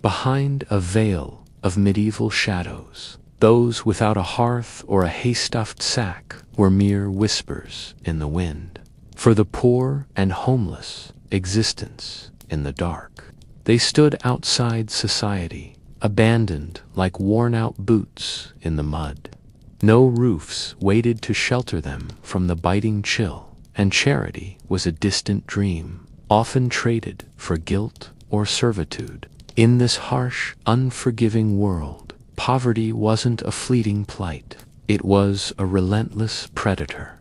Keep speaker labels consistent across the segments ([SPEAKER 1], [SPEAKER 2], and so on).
[SPEAKER 1] behind a veil of medieval shadows. Those without a hearth or a hay-stuffed sack were mere whispers in the wind. For the poor and homeless, existence in the dark. They stood outside society, abandoned like worn-out boots in the mud. No roofs waited to shelter them from the biting chill, and charity was a distant dream, often traded for guilt or servitude. In this harsh, unforgiving world, poverty wasn't a fleeting plight. It was a relentless predator.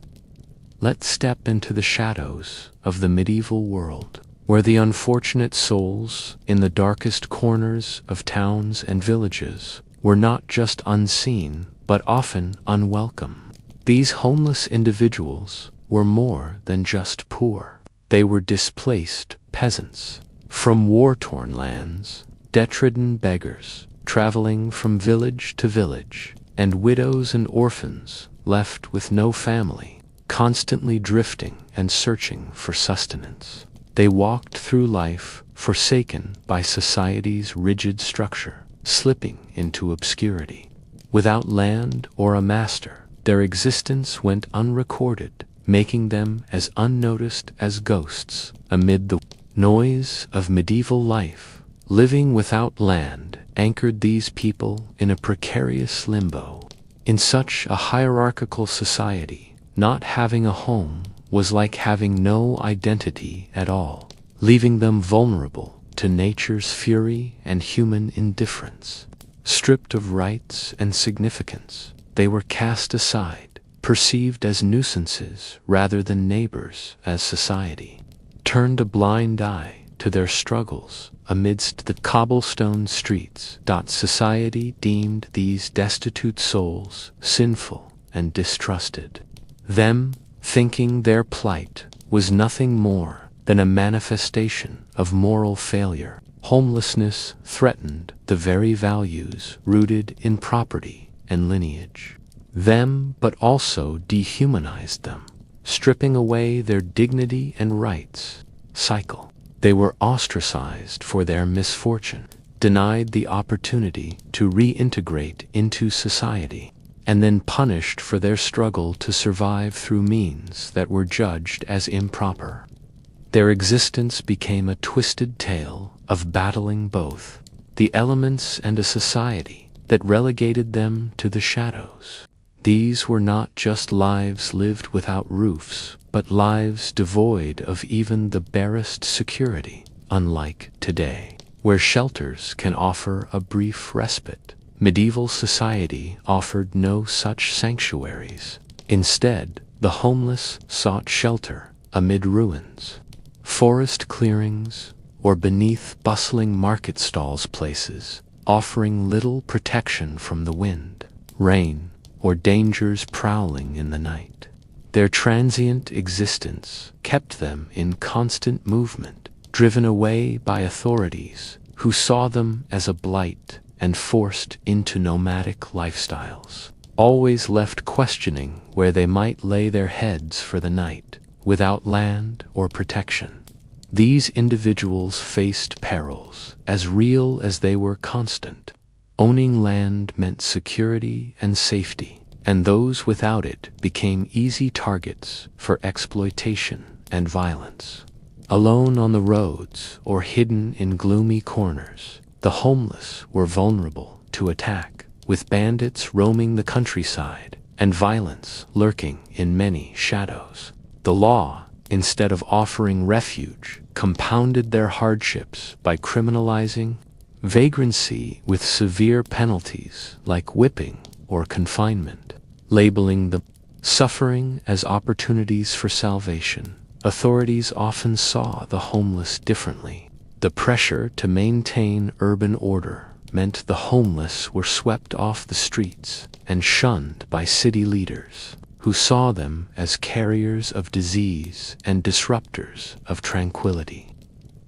[SPEAKER 1] Let's step into the shadows of the medieval world, where the unfortunate souls in the darkest corners of towns and villages were not just unseen, but often unwelcome. These homeless individuals were more than just poor. They were displaced peasants from war-torn lands, debt-ridden beggars traveling from village to village, and widows and orphans left with no family, constantly drifting and searching for sustenance. They walked through life forsaken by society's rigid structure, slipping into obscurity. Without land or a master, their existence went unrecorded, making them as unnoticed as ghosts amid the noise of medieval life. Living without land anchored these people in a precarious limbo. In such a hierarchical society, not having a home was like having no identity at all, leaving them vulnerable to nature's fury and human indifference. Stripped of rights and significance, they were cast aside, perceived as nuisances rather than neighbors as society turned a blind eye to their struggles amidst the cobblestone streets. Society deemed these destitute souls sinful and distrusted them, thinking their plight was nothing more than a manifestation of moral failure. Homelessness threatened the very values rooted in property and lineage. But also dehumanized them, stripping away their dignity and rights. They were ostracized for their misfortune, denied the opportunity to reintegrate into society, and then punished for their struggle to survive through means that were judged as improper. Their existence became a twisted tale of battling both the elements and a society that relegated them to the shadows. These were not just lives lived without roofs, but lives devoid of even the barest security. Unlike today, where shelters can offer a brief respite, medieval society offered no such sanctuaries. Instead, the homeless sought shelter amid ruins, forest clearings, or beneath bustling market stalls, places offering little protection from the wind, rain, or dangers prowling in the night. Their transient existence kept them in constant movement, driven away by authorities who saw them as a blight and forced into nomadic lifestyles, always left questioning where they might lay their heads for the night, without land or protection. These individuals faced perils as real as they were constant. Owning land meant security and safety, and those without it became easy targets for exploitation and violence. Alone on the roads or hidden in gloomy corners, the homeless were vulnerable to attack, with bandits roaming the countryside and violence lurking in many shadows. The law, instead of offering refuge, compounded their hardships by criminalizing vagrancy with severe penalties like whipping or confinement. Labeling the suffering as opportunities for salvation, authorities often saw the homeless differently. The pressure to maintain urban order meant the homeless were swept off the streets and shunned by city leaders, who saw them as carriers of disease and disruptors of tranquility.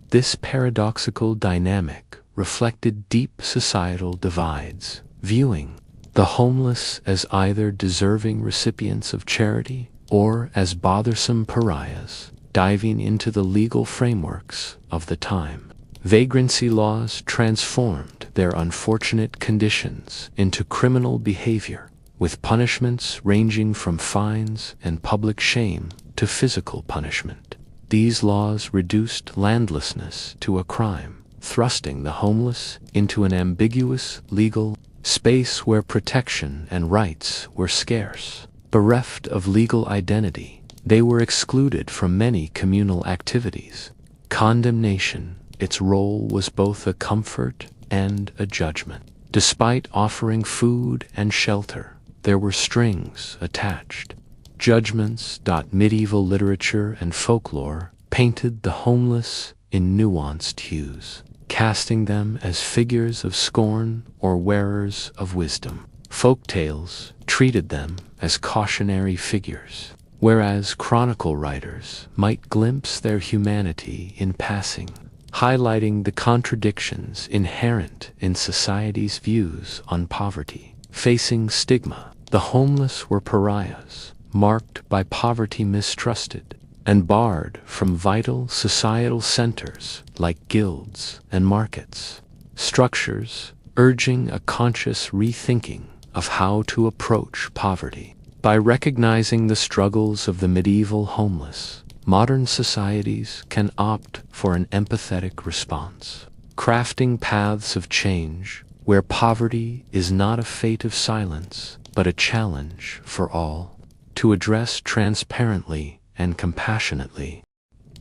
[SPEAKER 1] This paradoxical dynamic reflected deep societal divides, viewing the homeless as either deserving recipients of charity or as bothersome pariahs, diving into the legal frameworks of the time. Vagrancy laws transformed their unfortunate conditions into criminal behavior, with punishments ranging from fines and public shame to physical punishment. These laws reduced landlessness to a crime, thrusting the homeless into an ambiguous legal space where protection and rights were scarce. Bereft of legal identity, they were excluded from many communal activities. Condemnation, its role was both a comfort and a judgment. Despite offering food and shelter, there were strings attached. Judgments. Medieval literature and folklore painted the homeless in nuanced hues, casting them as figures of scorn or wearers of wisdom. Folk tales treated them as cautionary figures, whereas chronicle writers might glimpse their humanity in passing, highlighting the contradictions inherent in society's views on poverty. Facing stigma, the homeless were pariahs, marked by poverty, mistrusted, and barred from vital societal centers like guilds and markets. Structures urging a conscious rethinking of how to approach poverty. By recognizing the struggles of the medieval homeless, modern societies can opt for an empathetic response, crafting paths of change where poverty is not a fate of silence, but a challenge for all. To address transparently and compassionately.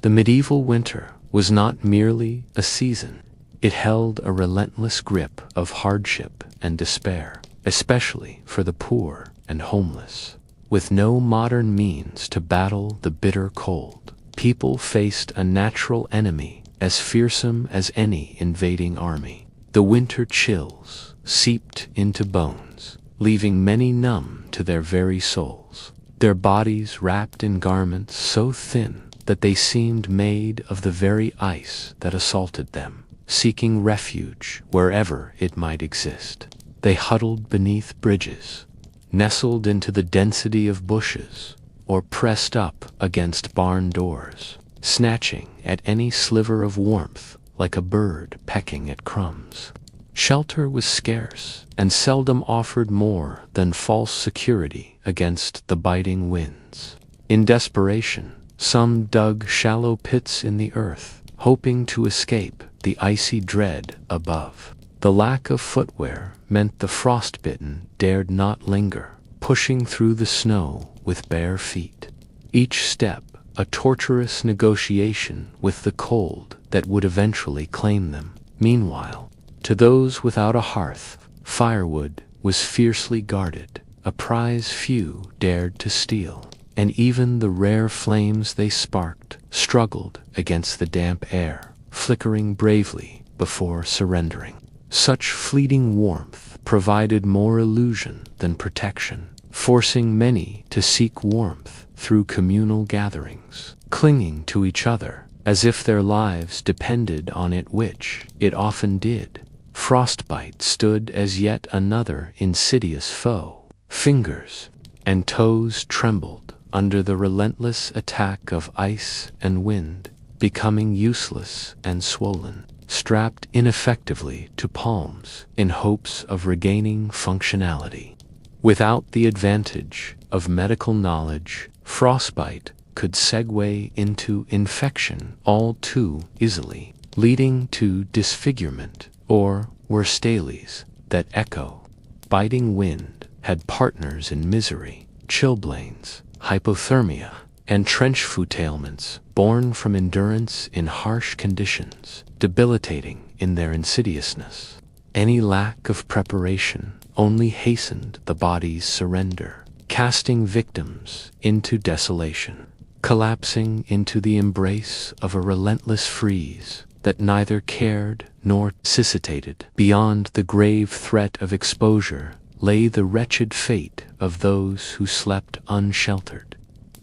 [SPEAKER 1] The medieval winter was not merely a season. It held a relentless grip of hardship and despair, especially for the poor and homeless. With no modern means to battle the bitter cold, people faced a natural enemy as fearsome as any invading army. The winter chills seeped into bones, leaving many numb to their very souls, their bodies wrapped in garments so thin that they seemed made of the very ice that assaulted them. Seeking refuge wherever it might exist, they huddled beneath bridges, nestled into the density of bushes, or pressed up against barn doors, snatching at any sliver of warmth like a bird pecking at crumbs. Shelter was scarce and seldom offered more than false security against the biting winds. In desperation, some dug shallow pits in the earth, hoping to escape the icy dread above. The lack of footwear meant the frostbitten dared not linger, pushing through the snow with bare feet. Each step a torturous negotiation with the cold that would eventually claim them. Meanwhile, to those without a hearth, firewood was fiercely guarded, a prize few dared to steal, and even the rare flames they sparked struggled against the damp air, flickering bravely before surrendering. Such fleeting warmth provided more illusion than protection, forcing many to seek warmth through communal gatherings, clinging to each other as if their lives depended on it, which it often did. Frostbite stood as yet another insidious foe. Fingers and toes trembled under the relentless attack of ice and wind, becoming useless and swollen, strapped ineffectively to palms in hopes of regaining functionality. Without the advantage of medical knowledge, frostbite could segue into infection all too easily, leading to disfigurement or worse dailies that echo. Biting wind had partners in misery, chilblains, hypothermia, and trench foot ailments born from endurance in harsh conditions, debilitating in their insidiousness. Any lack of preparation only hastened the body's surrender, casting victims into desolation, collapsing into the embrace of a relentless freeze that neither cared nor necessitated. Beyond the grave threat of exposure lay the wretched fate of those who slept unsheltered.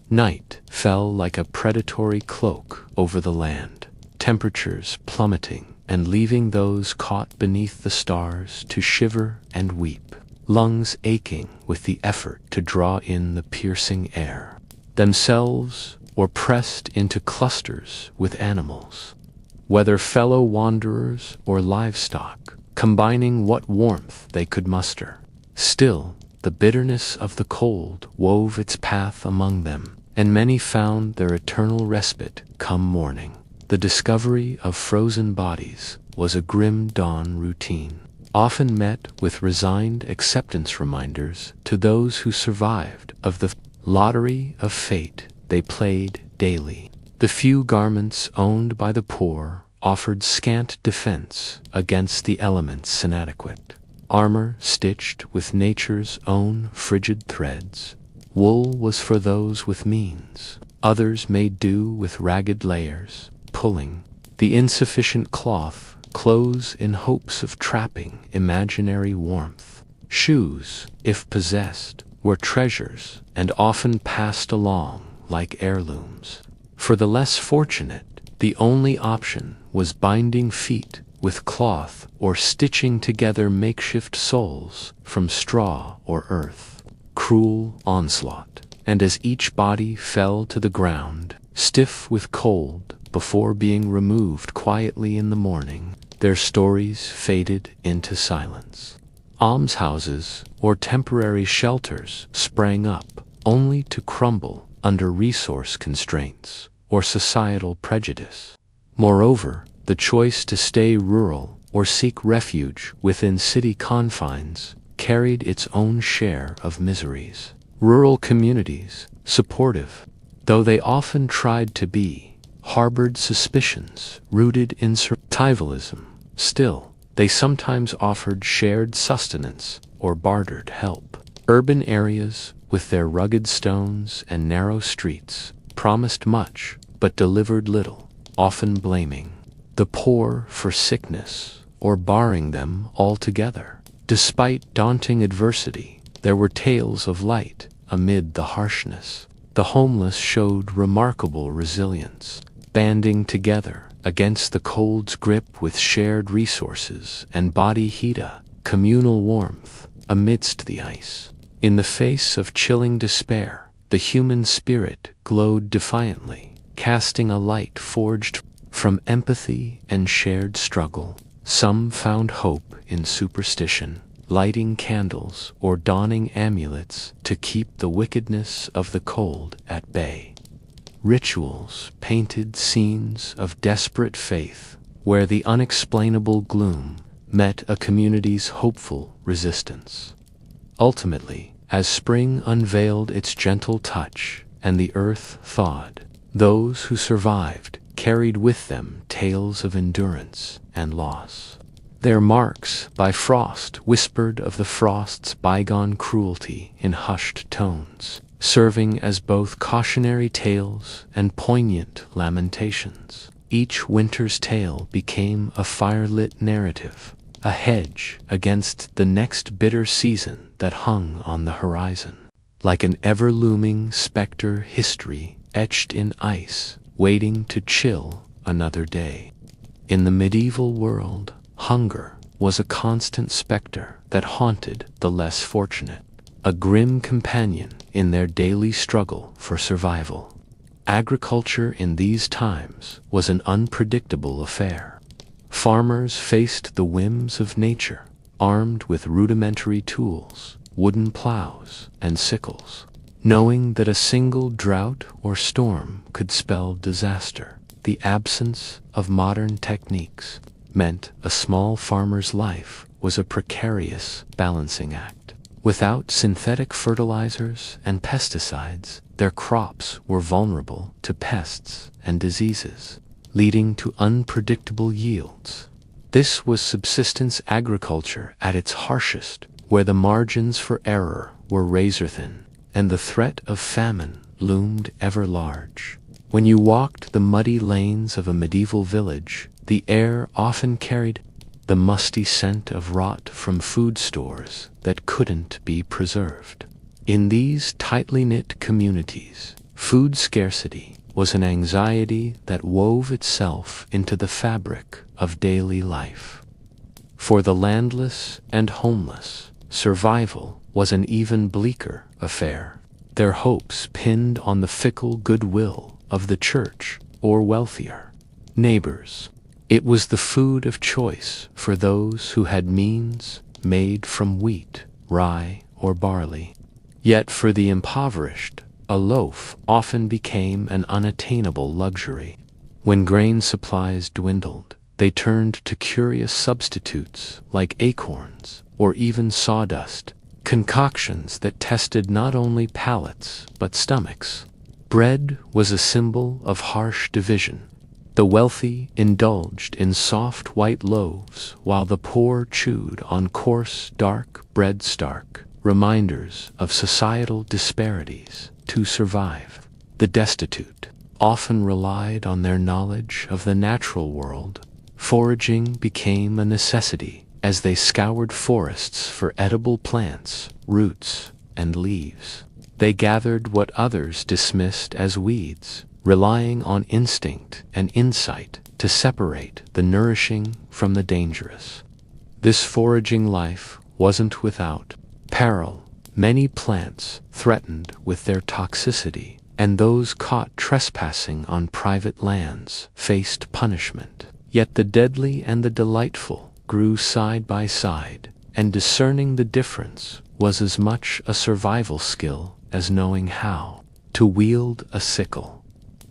[SPEAKER 1] Night fell like a predatory cloak over the land, temperatures plummeting and leaving those caught beneath the stars to shiver and weep, lungs aching with the effort to draw in the piercing air. Themselves were pressed into clusters with animals, whether fellow wanderers or livestock, combining what warmth they could muster. Still, the bitterness of the cold wove its path among them, and many found their eternal respite come morning. The discovery of frozen bodies was a grim dawn routine, often met with resigned acceptance reminders to those who survived of the lottery of fate they played daily. The few garments owned by the poor offered scant defense against the elements inadequate. Armor stitched with nature's own frigid threads. Wool was for those with means. Others made do with ragged layers, pulling the insufficient cloth close in hopes of trapping imaginary warmth. Shoes, if possessed, were treasures and often passed along like heirlooms. For the less fortunate, the only option was binding feet with cloth or stitching together makeshift soles from straw or earth. Cruel onslaught, and as each body fell to the ground, stiff with cold, before being removed quietly in the morning, their stories faded into silence. Almshouses or temporary shelters sprang up, only to crumble under resource constraints or societal prejudice. Moreover, the choice to stay rural or seek refuge within city confines carried its own share of miseries. Rural communities, supportive though they often tried to be, harbored suspicions rooted in survivalism. Still, they sometimes offered shared sustenance or bartered help. Urban areas, with their rugged stones and narrow streets, promised much but delivered little, often blaming the poor for sickness or barring them altogether. Despite daunting adversity, there were tales of light amid the harshness. The homeless showed remarkable resilience, banding together against the cold's grip with shared resources and body heat, communal warmth amidst the ice. In the face of chilling despair, the human spirit glowed defiantly, casting a light forged from empathy and shared struggle. Some found hope in superstition, lighting candles or donning amulets to keep the wickedness of the cold at bay. Rituals painted scenes of desperate faith, where the unexplainable gloom met a community's hopeful resistance. Ultimately, as spring unveiled its gentle touch and the earth thawed, those who survived carried with them tales of endurance and loss. Their marks by frost whispered of the frost's bygone cruelty in hushed tones, serving as both cautionary tales and poignant lamentations. Each winter's tale became a fire-lit narrative, a hedge against the next bitter season that hung on the horizon. Like an ever-looming specter, history etched in ice, waiting to chill another day. In the medieval world, hunger was a constant specter that haunted the less fortunate, a grim companion in their daily struggle for survival. Agriculture in these times was an unpredictable affair. Farmers faced the whims of nature, armed with rudimentary tools, wooden plows, and sickles, knowing that a single drought or storm could spell disaster. The absence of modern techniques meant a small farmer's life was a precarious balancing act. Without synthetic fertilizers and pesticides, their crops were vulnerable to pests and diseases, leading to unpredictable yields. This was subsistence agriculture at its harshest, where the margins for error were razor-thin, and the threat of famine loomed ever large. When you walked the muddy lanes of a medieval village, the air often carried the musty scent of rot from food stores that couldn't be preserved. In these tightly knit communities, food scarcity was an anxiety that wove itself into the fabric of daily life. For the landless and homeless, survival was an even bleaker affair, their hopes pinned on the fickle goodwill of the church or wealthier neighbors. It was the food of choice for those who had means, made from wheat, rye, or barley. Yet for the impoverished, a loaf often became an unattainable luxury. When grain supplies dwindled, they turned to curious substitutes like acorns or even sawdust, concoctions that tested not only palates but stomachs. Bread was a symbol of harsh division. The wealthy indulged in soft white loaves while the poor chewed on coarse, dark bread stark, reminders of societal disparities. To survive, the destitute often relied on their knowledge of the natural world. Foraging became a necessity as they scoured forests for edible plants, roots, and leaves. They gathered what others dismissed as weeds, relying on instinct and insight to separate the nourishing from the dangerous. This foraging life wasn't without peril. Many plants threatened with their toxicity, and those caught trespassing on private lands faced punishment. Yet the deadly and the delightful grew side by side, and discerning the difference was as much a survival skill as knowing how to wield a sickle.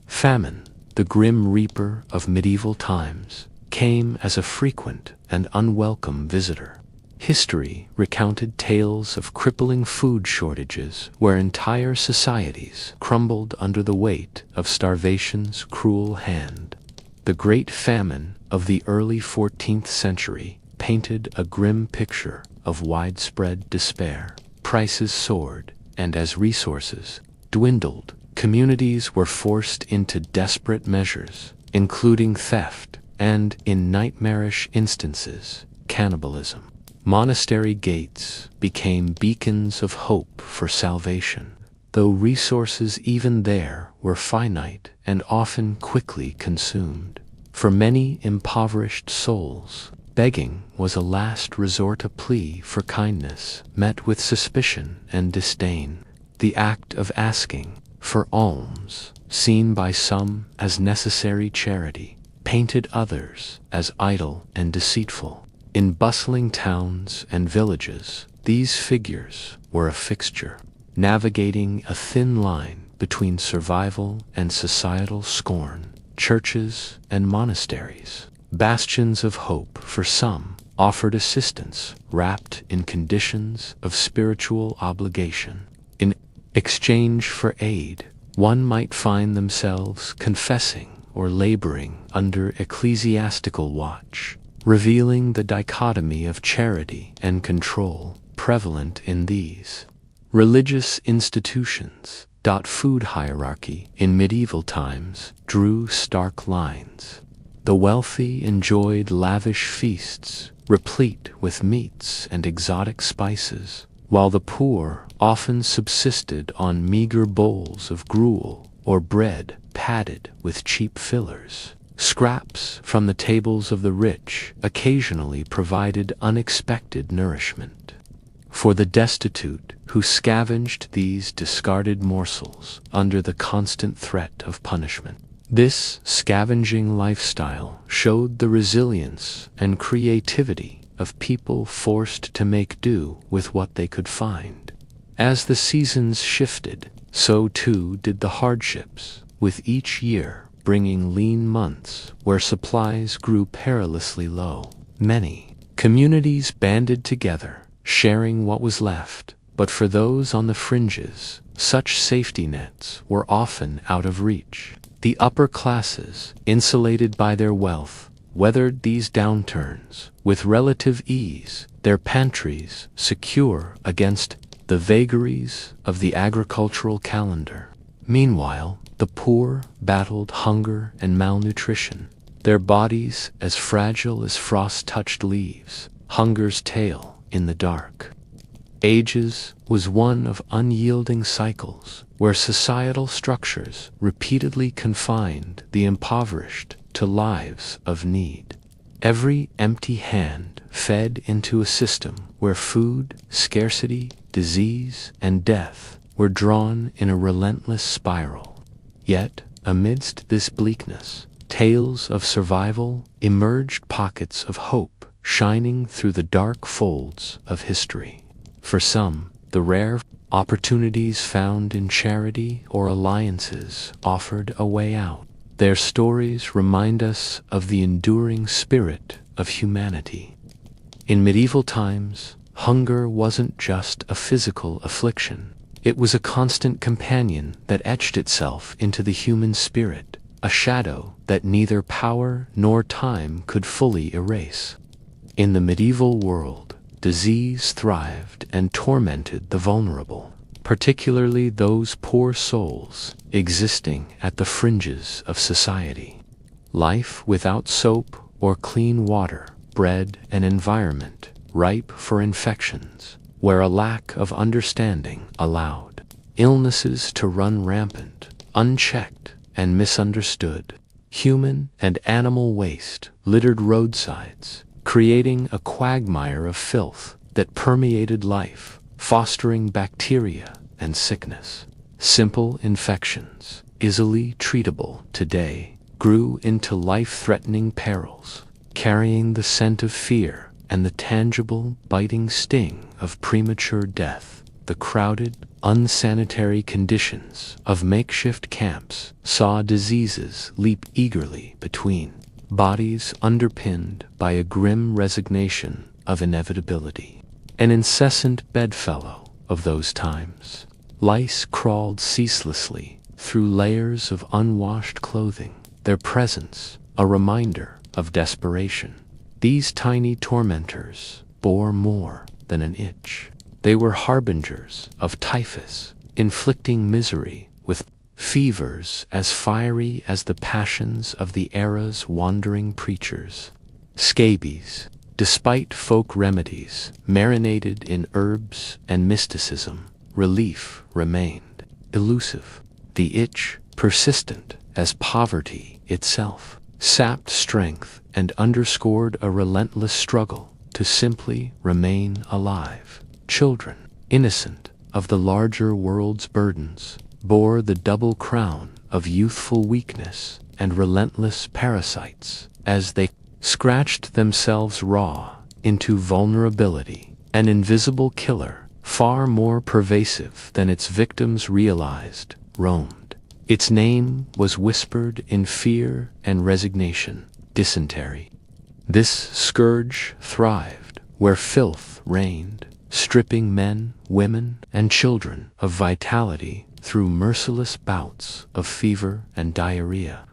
[SPEAKER 1] Famine, the grim reaper of medieval times, came as a frequent and unwelcome visitor. History recounted tales of crippling food shortages where entire societies crumbled under the weight of starvation's cruel hand. The Great Famine of the early 14th century painted a grim picture of widespread despair. Prices soared, and as resources dwindled, communities were forced into desperate measures, including theft and, in nightmarish instances, cannibalism. Monastery gates became beacons of hope for salvation, though resources even there were finite and often quickly consumed. For many impoverished souls, begging was a last resort, a plea for kindness met with suspicion and disdain. The act of asking for alms, seen by some as necessary charity, painted others as idle and deceitful. In bustling towns and villages, these figures were a fixture, navigating a thin line between survival and societal scorn. Churches and monasteries, bastions of hope for some, offered assistance wrapped in conditions of spiritual obligation. In exchange for aid, one might find themselves confessing or laboring under ecclesiastical watch, revealing the dichotomy of charity and control prevalent in these religious institutions. Food hierarchy in medieval times drew stark lines. The wealthy enjoyed lavish feasts, replete with meats and exotic spices, while the poor often subsisted on meager bowls of gruel or bread padded with cheap fillers. Scraps from the tables of the rich occasionally provided unexpected nourishment. For the destitute who scavenged these discarded morsels under the constant threat of punishment. This scavenging lifestyle showed the resilience and creativity of people forced to make do with what they could find. As the seasons shifted, so too did the hardships, with each year bringing lean months where supplies grew perilously low. Many communities banded together, sharing what was left, but for those on the fringes, such safety nets were often out of reach. The upper classes, insulated by their wealth, weathered these downturns with relative ease, their pantries secure against the vagaries of the agricultural calendar. Meanwhile, the poor battled hunger and malnutrition, their bodies as fragile as frost-touched leaves, hunger's tale in the dark. Ages was one of unyielding cycles, where societal structures repeatedly confined the impoverished to lives of need. Every empty hand fed into a system where food, scarcity, disease, and death were drawn in a relentless spiral. Yet, amidst this bleakness, tales of survival emerged pockets of hope shining through the dark folds of history. For some, the rare opportunities found in charity or alliances offered a way out. Their stories remind us of the enduring spirit of humanity. In medieval times, hunger wasn't just a physical affliction. It was a constant companion that etched itself into the human spirit, a shadow that neither power nor time could fully erase. In the medieval world, disease thrived and tormented the vulnerable, particularly those poor souls existing at the fringes of society. Life without soap or clean water bred an environment ripe for infections, where a lack of understanding allowed illnesses to run rampant, unchecked and misunderstood. Human and animal waste littered roadsides, creating a quagmire of filth that permeated life, fostering bacteria and sickness. Simple infections, easily treatable today, grew into life-threatening perils, carrying the scent of fear and the tangible, biting sting of premature death. The crowded, unsanitary conditions of makeshift camps saw diseases leap eagerly between bodies, underpinned by a grim resignation of inevitability. An incessant bedfellow of those times, lice crawled ceaselessly through layers of unwashed clothing, their presence a reminder of desperation. These tiny tormentors bore more than an itch. They were harbingers of typhus, inflicting misery with fevers as fiery as the passions of the era's wandering preachers. Scabies, despite folk remedies marinated in herbs and mysticism, relief remained elusive. The itch, persistent as poverty itself, sapped strength and underscored a relentless struggle to simply remain alive. Children, innocent of the larger world's burdens, bore the double crown of youthful weakness and relentless parasites as they scratched themselves raw into vulnerability. An invisible killer, far more pervasive than its victims realized, roamed. Its name was whispered in fear and resignation: dysentery. This scourge thrived where filth reigned, stripping men, women, and children of vitality through merciless bouts of fever and diarrhea.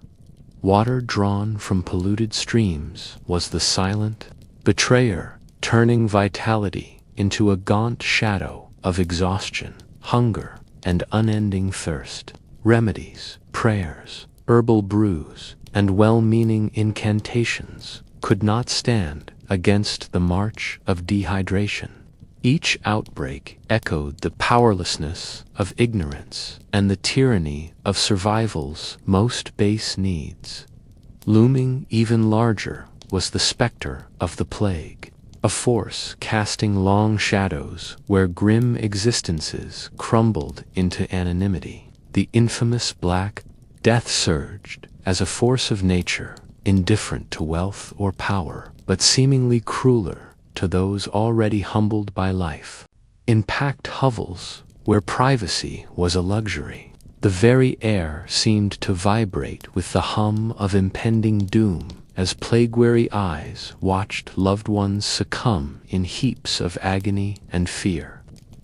[SPEAKER 1] Water drawn from polluted streams was the silent betrayer, turning vitality into a gaunt shadow of exhaustion, hunger, and unending thirst. Remedies, prayers, herbal brews, and well-meaning incantations could not stand against the march of dehydration. Each outbreak echoed the powerlessness of ignorance and the tyranny of survival's most base needs. Looming even larger was the specter of the plague, a force casting long shadows where grim existences crumbled into anonymity. The infamous Black Death surged as a force of nature, indifferent to wealth or power, but seemingly crueler to those already humbled by life. In packed hovels, where privacy was a luxury, the very air seemed to vibrate with the hum of impending doom as plague-weary eyes watched loved ones succumb in heaps of agony and fear.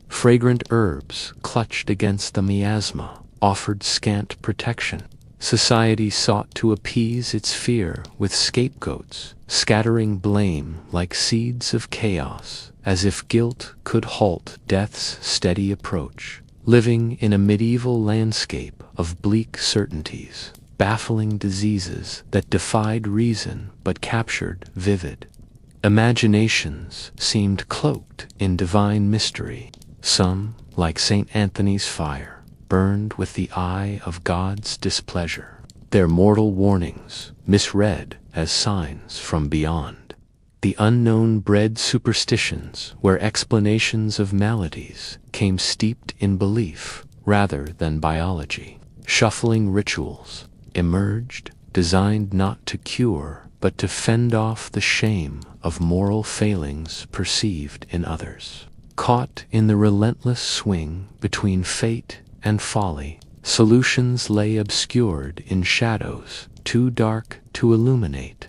[SPEAKER 1] Fragrant herbs clutched against the miasma offered scant protection. Society sought to appease its fear with scapegoats, scattering blame like seeds of chaos, as if guilt could halt death's steady approach. Living in a medieval landscape of bleak certainties, baffling diseases that defied reason but captured vivid imaginations seemed cloaked in divine mystery. Some, like St. Anthony's fire, burned with the eye of God's displeasure, their mortal warnings misread as signs from beyond. The unknown bred superstitions where explanations of maladies came steeped in belief rather than biology. Shuffling rituals emerged designed not to cure, but to fend off the shame of moral failings perceived in others. Caught in the relentless swing between fate and folly, solutions lay obscured in shadows too dark to illuminate.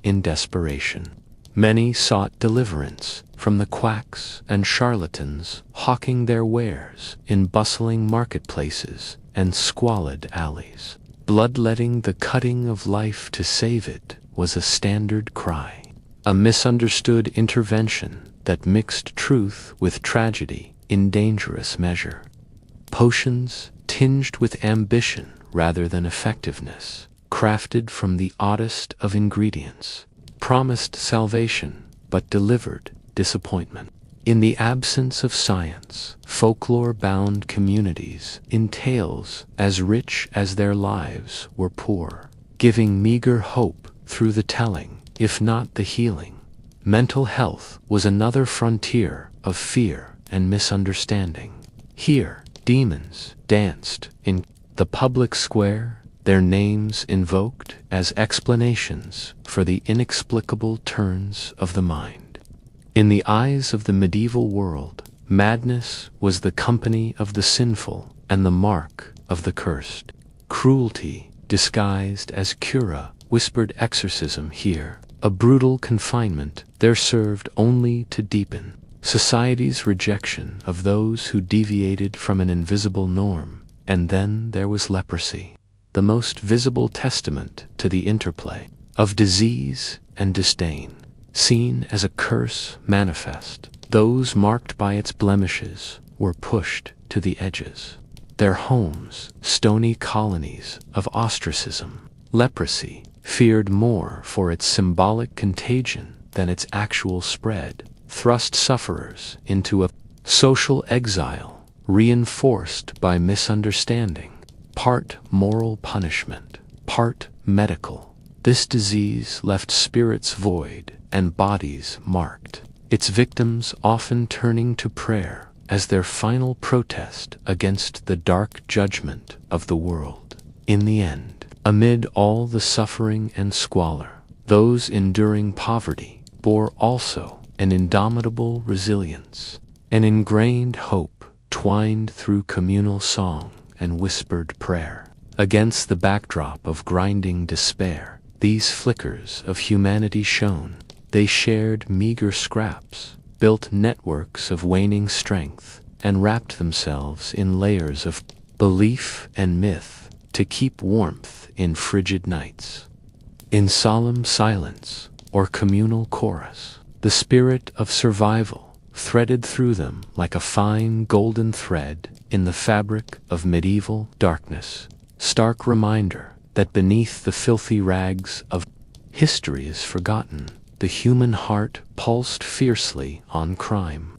[SPEAKER 1] In desperation, many sought deliverance from the quacks and charlatans hawking their wares in bustling marketplaces and squalid alleys. Bloodletting the cutting of life to save it was a standard cry, a misunderstood intervention that mixed truth with tragedy in dangerous measure. Potions tinged with ambition rather than effectiveness, crafted from the oddest of ingredients, promised salvation but delivered disappointment. In the absence of science, folklore bound communities in tales as rich as their lives were poor, giving meager hope through the telling, if not the healing. Mental health was another frontier of fear and misunderstanding. Here, demons danced in the public square, their names invoked as explanations for the inexplicable turns of the mind. In the eyes of the medieval world, madness was the company of the sinful and the mark of the cursed. Cruelty, disguised as cura, whispered exorcism here. A brutal confinement there served only to deepen society's rejection of those who deviated from an invisible norm. And then there was leprosy, the most visible testament to the interplay of disease and disdain. Seen as a curse manifest, those marked by its blemishes were pushed to the edges. Their homes, stony colonies of ostracism. Leprosy, feared more for its symbolic contagion than its actual spread, thrust sufferers into a social exile, reinforced by misunderstanding. Part moral punishment, part medical. This disease left spirits void and bodies marked, its victims often turning to prayer as their final protest against the dark judgment of the world. In the end, amid all the suffering and squalor, those enduring poverty bore also an indomitable resilience, an ingrained hope twined through communal song and whispered prayer. Against the backdrop of grinding despair, these flickers of humanity shone. They shared meager scraps, built networks of waning strength, and wrapped themselves in layers of belief and myth to keep warmth in frigid nights. In solemn silence or communal chorus, the spirit of survival threaded through them like a fine golden thread in the fabric of medieval darkness. Stark reminder that beneath the filthy rags of history is forgotten, the human heart pulsed fiercely on crime.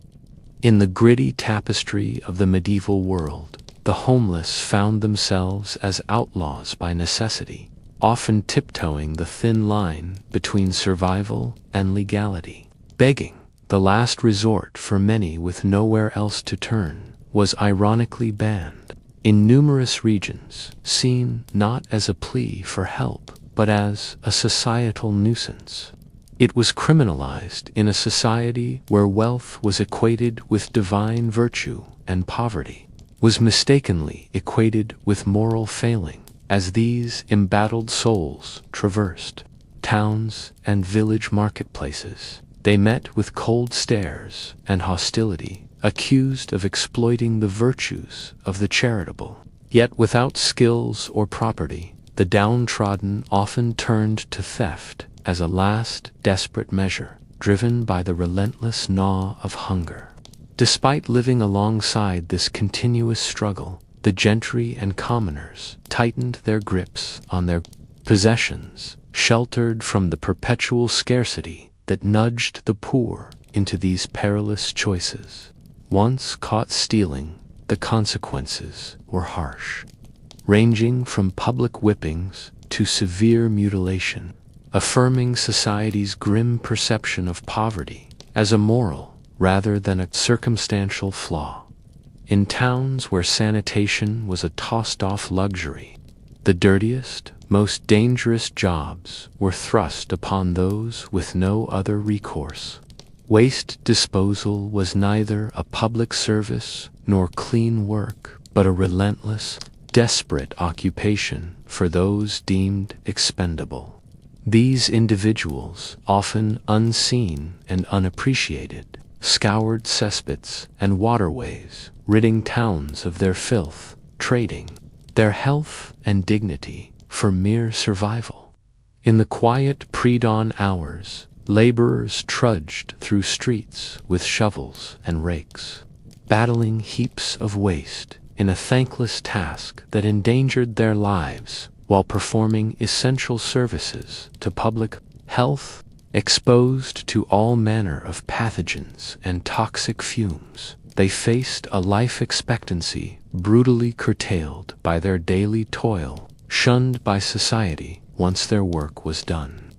[SPEAKER 1] In the gritty tapestry of the medieval world, the homeless found themselves as outlaws by necessity, often tiptoeing the thin line between survival and legality. Begging, the last resort for many with nowhere else to turn, was ironically banned. In numerous regions, seen not as a plea for help, but as a societal nuisance. It was criminalized in a society where wealth was equated with divine virtue and poverty was mistakenly equated with moral failing. As these embattled souls traversed towns and village marketplaces, they met with cold stares and hostility, accused of exploiting the virtues of the charitable. Yet without skills or property, the downtrodden often turned to theft as a last desperate measure, driven by the relentless gnaw of hunger. Despite living alongside this continuous struggle, the gentry and commoners tightened their grips on their possessions, sheltered from the perpetual scarcity that nudged the poor into these perilous choices. Once caught stealing, the consequences were harsh, ranging from public whippings to severe mutilation, affirming society's grim perception of poverty as a moral rather than a circumstantial flaw. In towns where sanitation was a tossed-off luxury, the dirtiest, most dangerous jobs were thrust upon those with no other recourse. Waste disposal was neither a public service nor clean work, but a relentless, desperate occupation for those deemed expendable. These individuals, often unseen and unappreciated, scoured cesspits and waterways, ridding towns of their filth, trading their health and dignity for mere survival. In the quiet pre-dawn hours, laborers trudged through streets with shovels and rakes, battling heaps of waste in a thankless task that endangered their lives while performing essential services to public health. Exposed to all manner of pathogens and toxic fumes, they faced a life expectancy brutally curtailed by their daily toil, shunned by society once their work was done.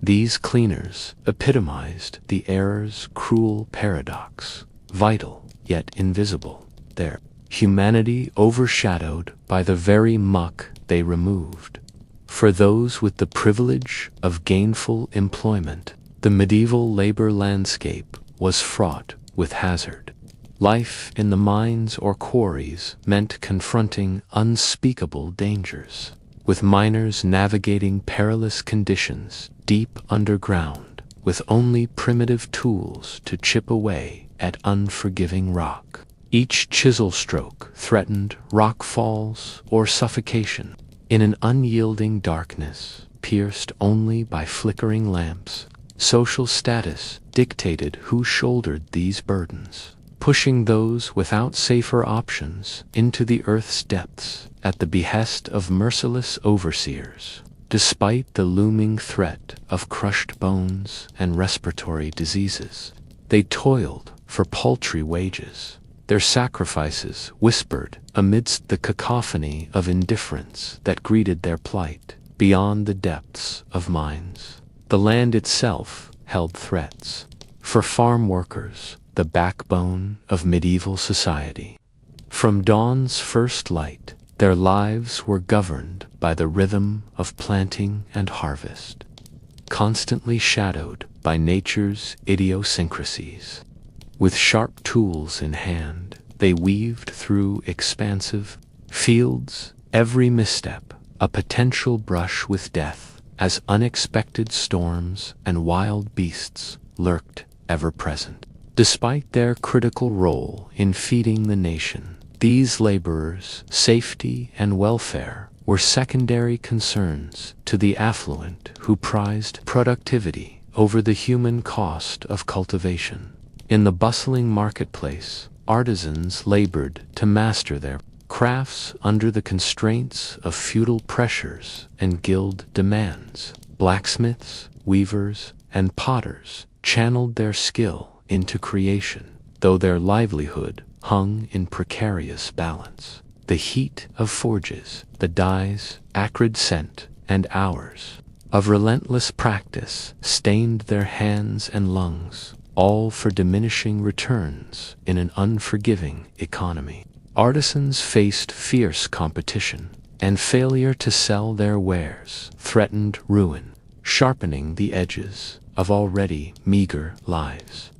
[SPEAKER 1] These cleaners epitomized the era's cruel paradox, vital yet invisible, their humanity overshadowed by the very muck they removed. For those with the privilege of gainful employment, the medieval labor landscape was fraught with hazard. Life in the mines or quarries meant confronting unspeakable dangers, with miners navigating perilous conditions deep underground, with only primitive tools to chip away at unforgiving rock. Each chisel stroke threatened rock falls or suffocation. In an unyielding darkness, pierced only by flickering lamps, social status dictated who shouldered these burdens, pushing those without safer options into the earth's depths at the behest of merciless overseers. Despite the looming threat of crushed bones and respiratory diseases, they toiled for paltry wages, their sacrifices whispered amidst the cacophony of indifference that greeted their plight. Beyond the depths of mines, the land itself held threats. For farm workers, the backbone of medieval society, from dawn's first light, their lives were governed by the rhythm of planting and harvest, constantly shadowed by nature's idiosyncrasies. With sharp tools in hand, they weaved through expansive fields, every misstep a potential brush with death, as unexpected storms and wild beasts lurked ever present. Despite their critical role in feeding the nation, these laborers' safety and welfare were secondary concerns to the affluent who prized productivity over the human cost of cultivation. In the bustling marketplace, artisans labored to master their crafts under the constraints of feudal pressures and guild demands. Blacksmiths, weavers, and potters channeled their skill into creation, though their livelihood hung in precarious balance. The heat of forges, the dyes, acrid scent, and hours of relentless practice stained their hands and lungs, all for diminishing returns in an unforgiving economy. Artisans faced fierce competition, and failure to sell their wares threatened ruin, sharpening the edges of already meager lives.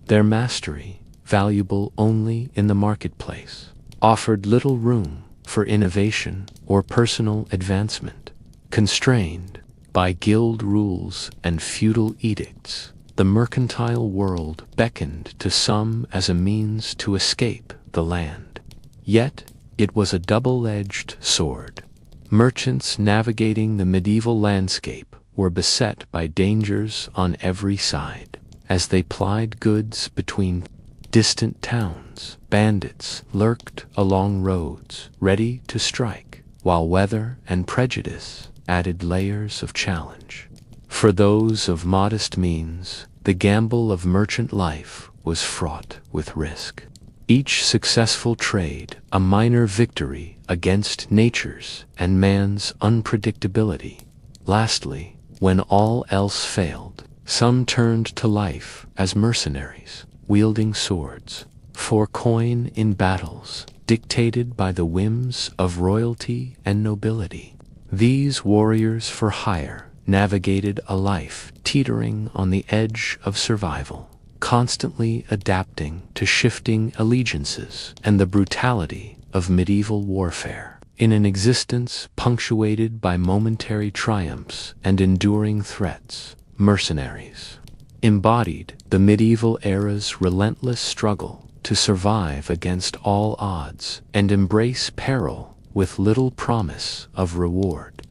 [SPEAKER 1] Their mastery, valuable only in the marketplace, offered little room for innovation or personal advancement. Constrained by guild rules and feudal edicts, the mercantile world beckoned to some as a means to escape the land. Yet, it was a double-edged sword. Merchants navigating the medieval landscape were beset by dangers on every side. As they plied goods between distant towns, bandits lurked along roads, ready to strike, while weather and prejudice added layers of challenge. For those of modest means, the gamble of merchant life was fraught with risk. Each successful trade a minor victory against nature's and man's unpredictability. Lastly, when all else failed, some turned to life as mercenaries, wielding swords for coin in battles dictated by the whims of royalty and nobility. These warriors for hire navigated a life teetering on the edge of survival, constantly adapting to shifting allegiances and the brutality of medieval warfare. In an existence punctuated by momentary triumphs and enduring threats, mercenaries embodied the medieval era's relentless struggle to survive against all odds and embrace peril with little promise of reward.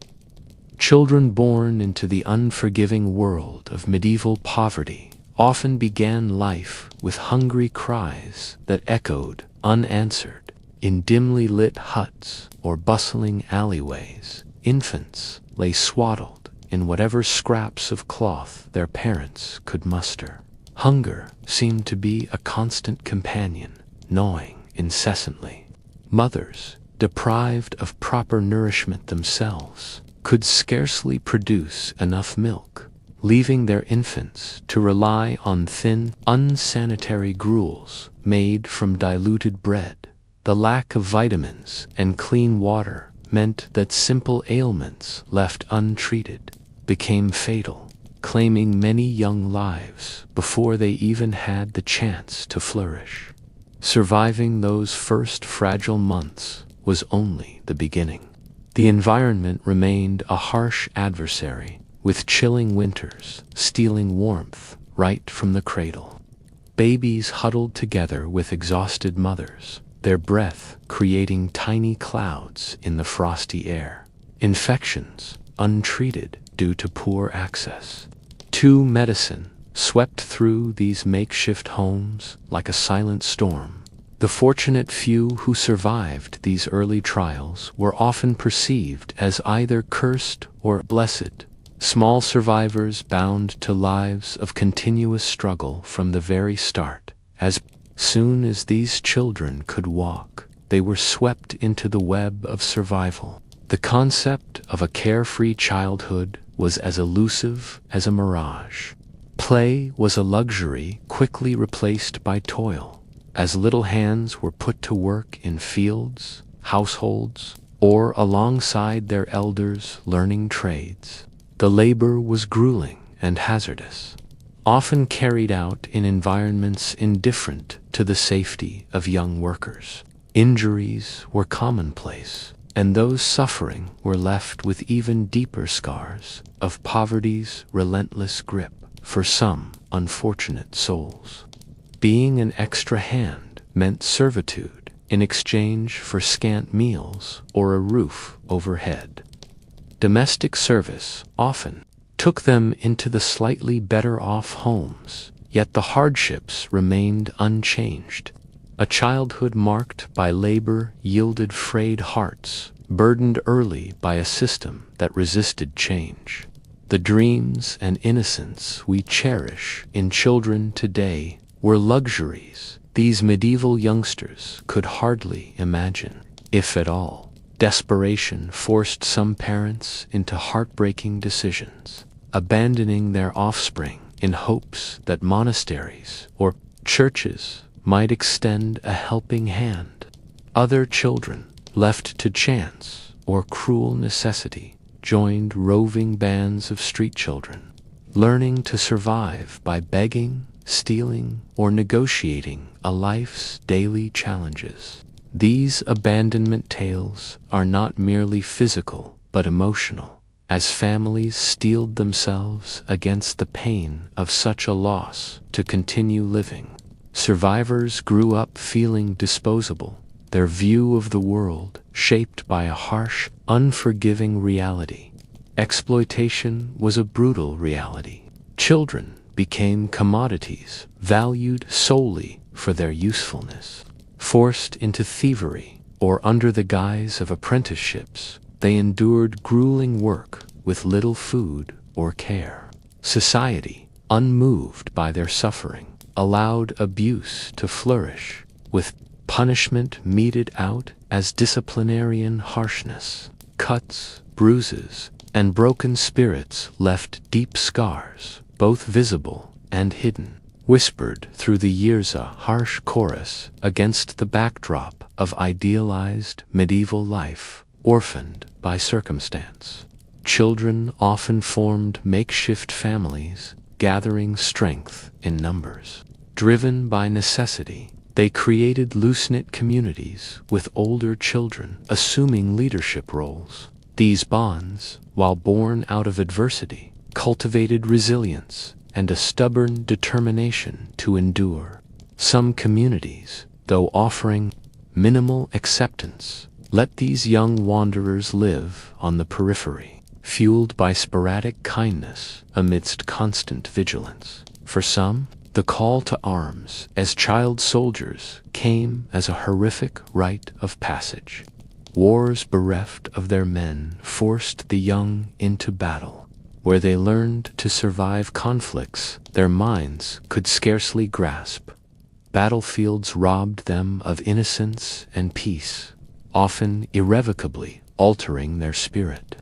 [SPEAKER 1] Children born into the unforgiving world of medieval poverty often began life with hungry cries that echoed unanswered. In dimly lit huts or bustling alleyways, infants lay swaddled in whatever scraps of cloth their parents could muster. Hunger seemed to be a constant companion, gnawing incessantly. Mothers, deprived of proper nourishment themselves, could scarcely produce enough milk, leaving their infants to rely on thin, unsanitary gruels made from diluted bread. The lack of vitamins and clean water meant that simple ailments left untreated became fatal, claiming many young lives before they even had the chance to flourish. Surviving those first fragile months was only the beginning. The environment remained a harsh adversary, with chilling winters stealing warmth right from the cradle. Babies huddled together with exhausted mothers, their breath creating tiny clouds in the frosty air. Infections, untreated due to poor access to medicine, swept through these makeshift homes like a silent storm. The fortunate few who survived these early trials were often perceived as either cursed or blessed, small survivors bound to lives of continuous struggle from the very start. As soon as these children could walk, they were swept into the web of survival. The concept of a carefree childhood was as elusive as a mirage. Play was a luxury quickly replaced by toil, as little hands were put to work in fields, households, or alongside their elders learning trades. The labor was grueling and hazardous, often carried out in environments indifferent to the safety of young workers. Injuries were commonplace, and those suffering were left with even deeper scars of poverty's relentless grip. For some unfortunate souls, being an extra hand meant servitude in exchange for scant meals or a roof overhead. Domestic service often took them into the slightly better off homes, yet the hardships remained unchanged. A childhood marked by labor yielded frayed hearts, burdened early by a system that resisted change. The dreams and innocence we cherish in children today were luxuries these medieval youngsters could hardly imagine, if at all. Desperation forced some parents into heartbreaking decisions, abandoning their offspring in hopes that monasteries or churches might extend a helping hand. Other children, left to chance or cruel necessity, joined roving bands of street children, learning to survive by begging, stealing, or negotiating a life's daily challenges. These abandonment tales are not merely physical but emotional, as families steeled themselves against the pain of such a loss to continue living. Survivors grew up feeling disposable, their view of the world shaped by a harsh, unforgiving reality. Exploitation was a brutal reality. Children became commodities valued solely for their usefulness. Forced into thievery or under the guise of apprenticeships, they endured grueling work with little food or care. Society, unmoved by their suffering, allowed abuse to flourish, with punishment meted out as disciplinarian harshness. Cuts, bruises, and broken spirits left deep scars, both visible and hidden, whispered through the years, a harsh chorus against the backdrop of idealized medieval life. orphaned by circumstance. Children often formed makeshift families, gathering strength in numbers. Driven by necessity, they created loose-knit communities with older children assuming leadership roles. These bonds, while born out of adversity, cultivated resilience and a stubborn determination to endure. Some communities, though offering minimal acceptance, let these young wanderers live on the periphery, fueled by sporadic kindness amidst constant vigilance. For some, the call to arms as child soldiers came as a horrific rite of passage. Wars bereft of their men forced the young into battle, where they learned to survive conflicts their minds could scarcely grasp. Battlefields robbed them of innocence and peace, often irrevocably altering their spirit.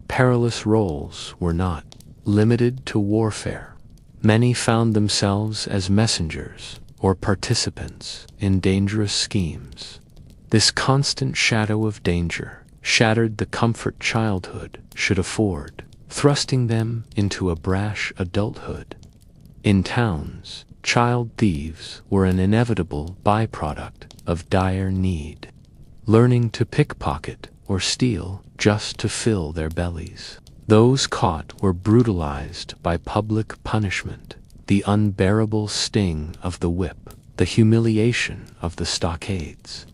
[SPEAKER 1] Perilous roles were not limited to warfare. Many found themselves as messengers or participants in dangerous schemes. This constant shadow of danger shattered the comfort childhood should afford, thrusting them into a brash adulthood. In towns, child thieves were an inevitable byproduct of dire need, learning to pickpocket or steal just to fill their bellies. Those caught were brutalized by public punishment, the unbearable sting of the whip, the humiliation of the stockades.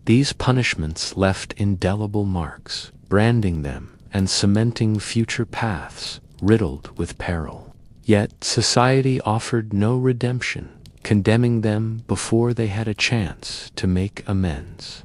[SPEAKER 1] These punishments left indelible marks, branding them and cementing future paths riddled with peril. Yet society offered no redemption, condemning them before they had a chance to make amends.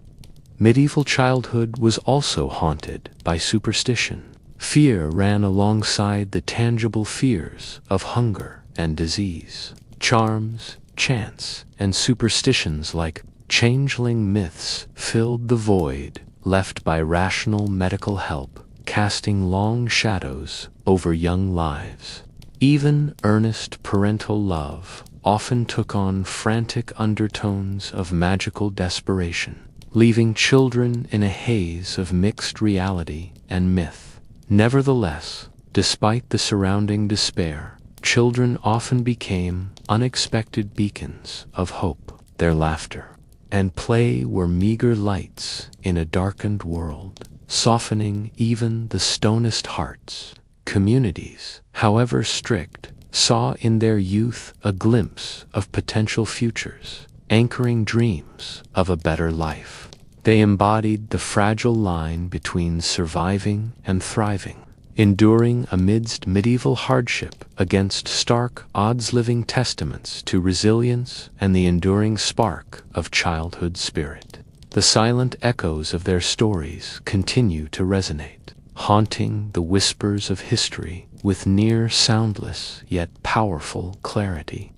[SPEAKER 1] Medieval childhood was also haunted by superstition. Fear ran alongside the tangible fears of hunger and disease. Charms, chants, and superstitions like changeling myths filled the void left by rational medical help, casting long shadows over young lives. Even earnest parental love often took on frantic undertones of magical desperation, leaving children in a haze of mixed reality and myth. Nevertheless, despite the surrounding despair, children often became unexpected beacons of hope. Their laughter and play were meager lights in a darkened world, softening even the stonest hearts. Communities, however strict, saw in their youth a glimpse of potential futures, anchoring dreams of a better life. They embodied the fragile line between surviving and thriving, enduring amidst medieval hardship against stark odds, living testaments to resilience and the enduring spark of childhood spirit. The silent echoes of their stories continue to resonate, haunting the whispers of history with near soundless yet powerful clarity.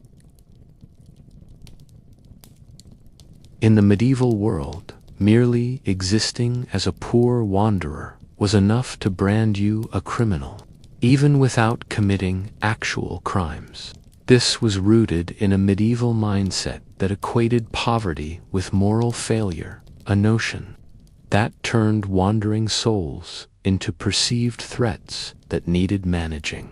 [SPEAKER 1] In the medieval world, merely existing as a poor wanderer was enough to brand you a criminal, even without committing actual crimes. This was rooted in a medieval mindset that equated poverty with moral failure, a notion that turned wandering souls into perceived threats that needed managing.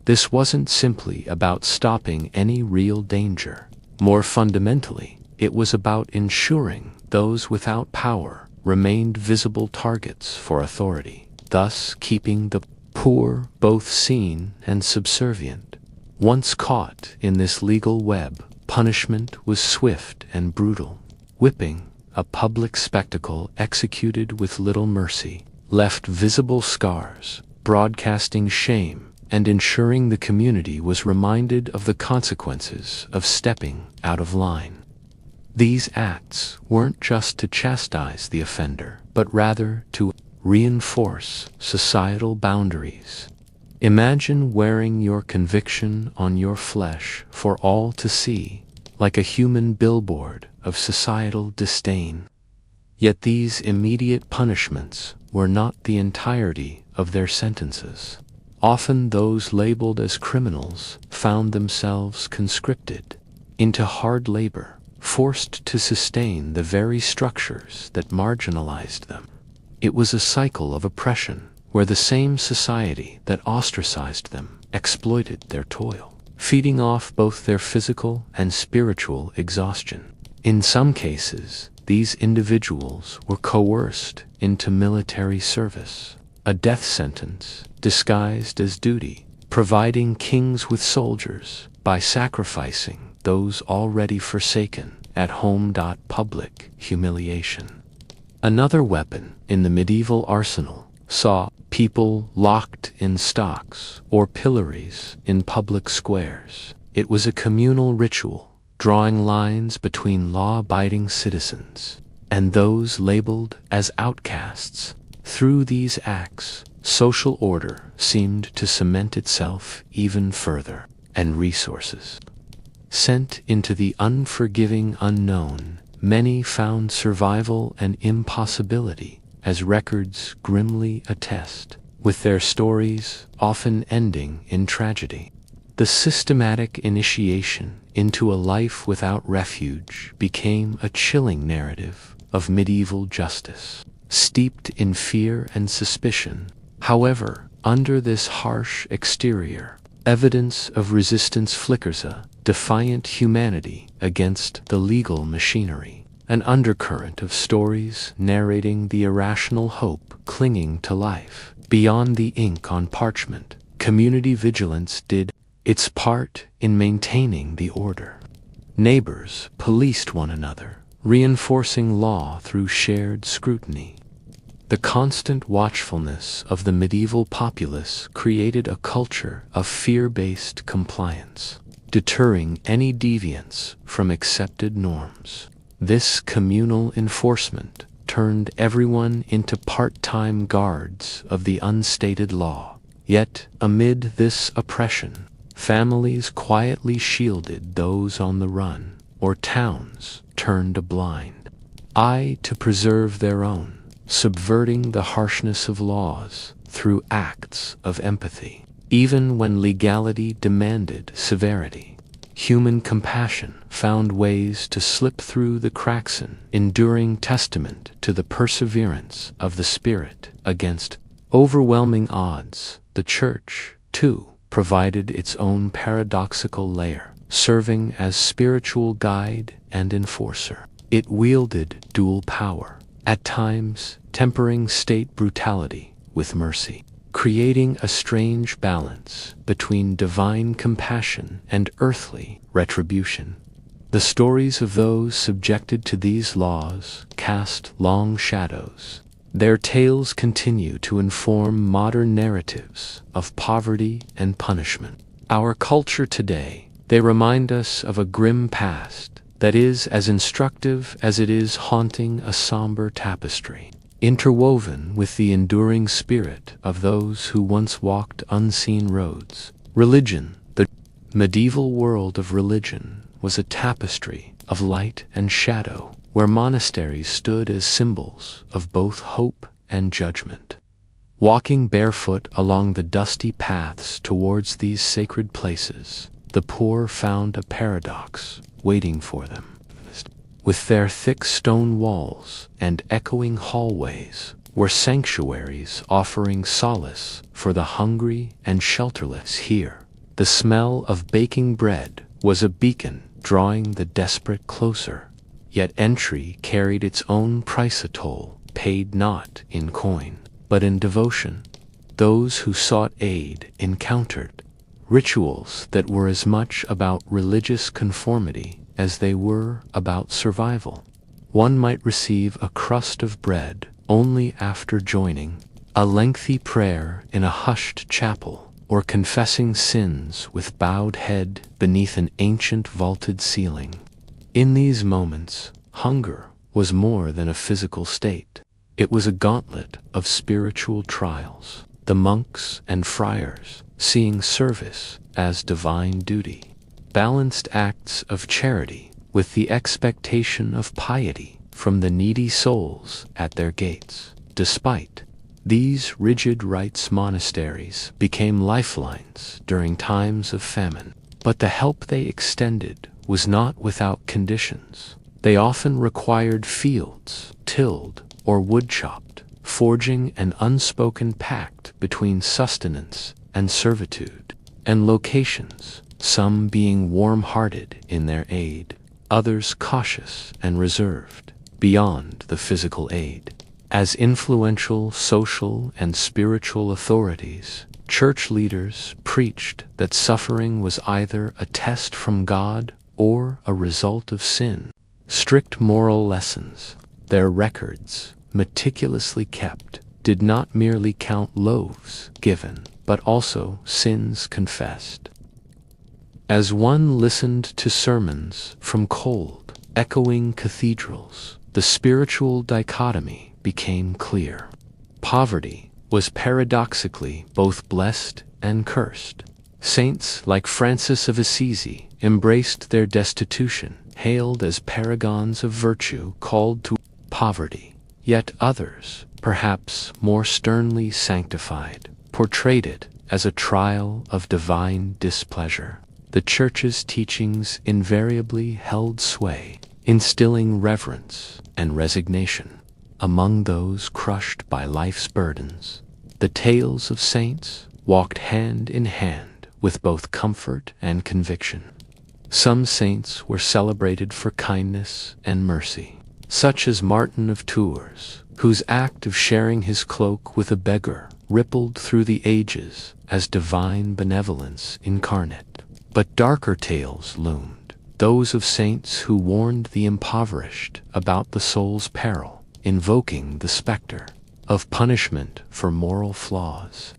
[SPEAKER 1] This wasn't simply about stopping any real danger. More fundamentally, it was about ensuring those without power remained visible targets for authority, thus keeping the poor both seen and subservient. Once caught in this legal web, punishment was swift and brutal. Whipping, a public spectacle executed with little mercy, left visible scars, broadcasting shame and ensuring the community was reminded of the consequences of stepping out of line. These acts weren't just to chastise the offender, but rather to reinforce societal boundaries. Imagine wearing your conviction on your flesh for all to see, like a human billboard of societal disdain. Yet these immediate punishments were not the entirety of their sentences. Often those labeled as criminals found themselves conscripted into hard labor, forced to sustain the very structures that marginalized them. It was a cycle of oppression, where the same society that ostracized them exploited their toil, feeding off both their physical and spiritual exhaustion. In some cases, these individuals were coerced into military service, a death sentence disguised as duty, providing kings with soldiers by sacrificing those already forsaken at home. Public humiliation. Another weapon in the medieval arsenal saw people locked in stocks or pillories in public squares. It was a communal ritual, drawing lines between law-abiding citizens and those labeled as outcasts. Through these acts, social order seemed to cement itself even further, and resources sent into the unforgiving unknown, many found survival an impossibility, as records grimly attest, with their stories often ending in tragedy. The systematic initiation into a life without refuge became a chilling narrative of medieval justice, steeped in fear and suspicion. However, under this harsh exterior, evidence of resistance flickers, a defiant humanity against the legal machinery, an undercurrent of stories narrating the irrational hope clinging to life. Beyond the ink on parchment, community vigilance did its part in maintaining the order. Neighbors policed one another, reinforcing law through shared scrutiny. The constant watchfulness of the medieval populace created a culture of fear-based compliance, deterring any deviance from accepted norms. This communal enforcement turned everyone into part-time guards of the unstated law. Yet, amid this oppression, families quietly shielded those on the run, or towns turned a blind eye to preserve their own, subverting the harshness of laws through acts of empathy. Even when legality demanded severity, human compassion found ways to slip through the cracks, an enduring testament to the perseverance of the spirit against overwhelming odds. The Church, too, provided its own paradoxical layer, serving as spiritual guide and enforcer. It wielded dual power, at times tempering state brutality with mercy, creating a strange balance between divine compassion and earthly retribution. The stories of those subjected to these laws cast long shadows. Their tales continue to inform modern narratives of poverty and punishment. Our culture today, they remind us of a grim past that is as instructive as it is haunting, a somber tapestry, interwoven with the enduring spirit of those who once walked unseen roads. Religion, the medieval world of religion, was a tapestry of light and shadow, where monasteries stood as symbols of both hope and judgment. Walking barefoot along the dusty paths towards these sacred places, the poor found a paradox waiting for them. With their thick stone walls and echoing hallways were sanctuaries offering solace for the hungry and shelterless. Here, the smell of baking bread was a beacon drawing the desperate closer. Yet entry carried its own price, a toll paid not in coin, but in devotion. Those who sought aid encountered rituals that were as much about religious conformity as they were about survival. One might receive a crust of bread only after joining a lengthy prayer in a hushed chapel, or confessing sins with bowed head beneath an ancient vaulted ceiling. In these moments, hunger was more than a physical state. It was a gauntlet of spiritual trials. The monks and friars, seeing service as divine duty, balanced acts of charity with the expectation of piety from the needy souls at their gates. Despite these rigid rites, monasteries became lifelines during times of famine. But the help they extended was not without conditions. They often required fields tilled or wood chopped, forging an unspoken pact between sustenance and servitude, and locations, some being warm-hearted in their aid, others cautious and reserved, beyond the physical aid. As influential social and spiritual authorities, church leaders preached that suffering was either a test from God or a result of sin. Strict moral lessons, their records, meticulously kept, did not merely count loaves given, but also sins confessed. As one listened to sermons from cold, echoing cathedrals, the spiritual dichotomy became clear. Poverty was paradoxically both blessed and cursed. Saints like Francis of Assisi embraced their destitution, hailed as paragons of virtue called to poverty. Yet others, perhaps more sternly sanctified, portrayed it as a trial of divine displeasure. The Church's teachings invariably held sway, instilling reverence and resignation among those crushed by life's burdens. The tales of saints walked hand in hand with both comfort and conviction. Some saints were celebrated for kindness and mercy, such as Martin of Tours, whose act of sharing his cloak with a beggar rippled through the ages as divine benevolence incarnate. But darker tales loomed, those of saints who warned the impoverished about the soul's peril, invoking the specter of punishment for moral flaws.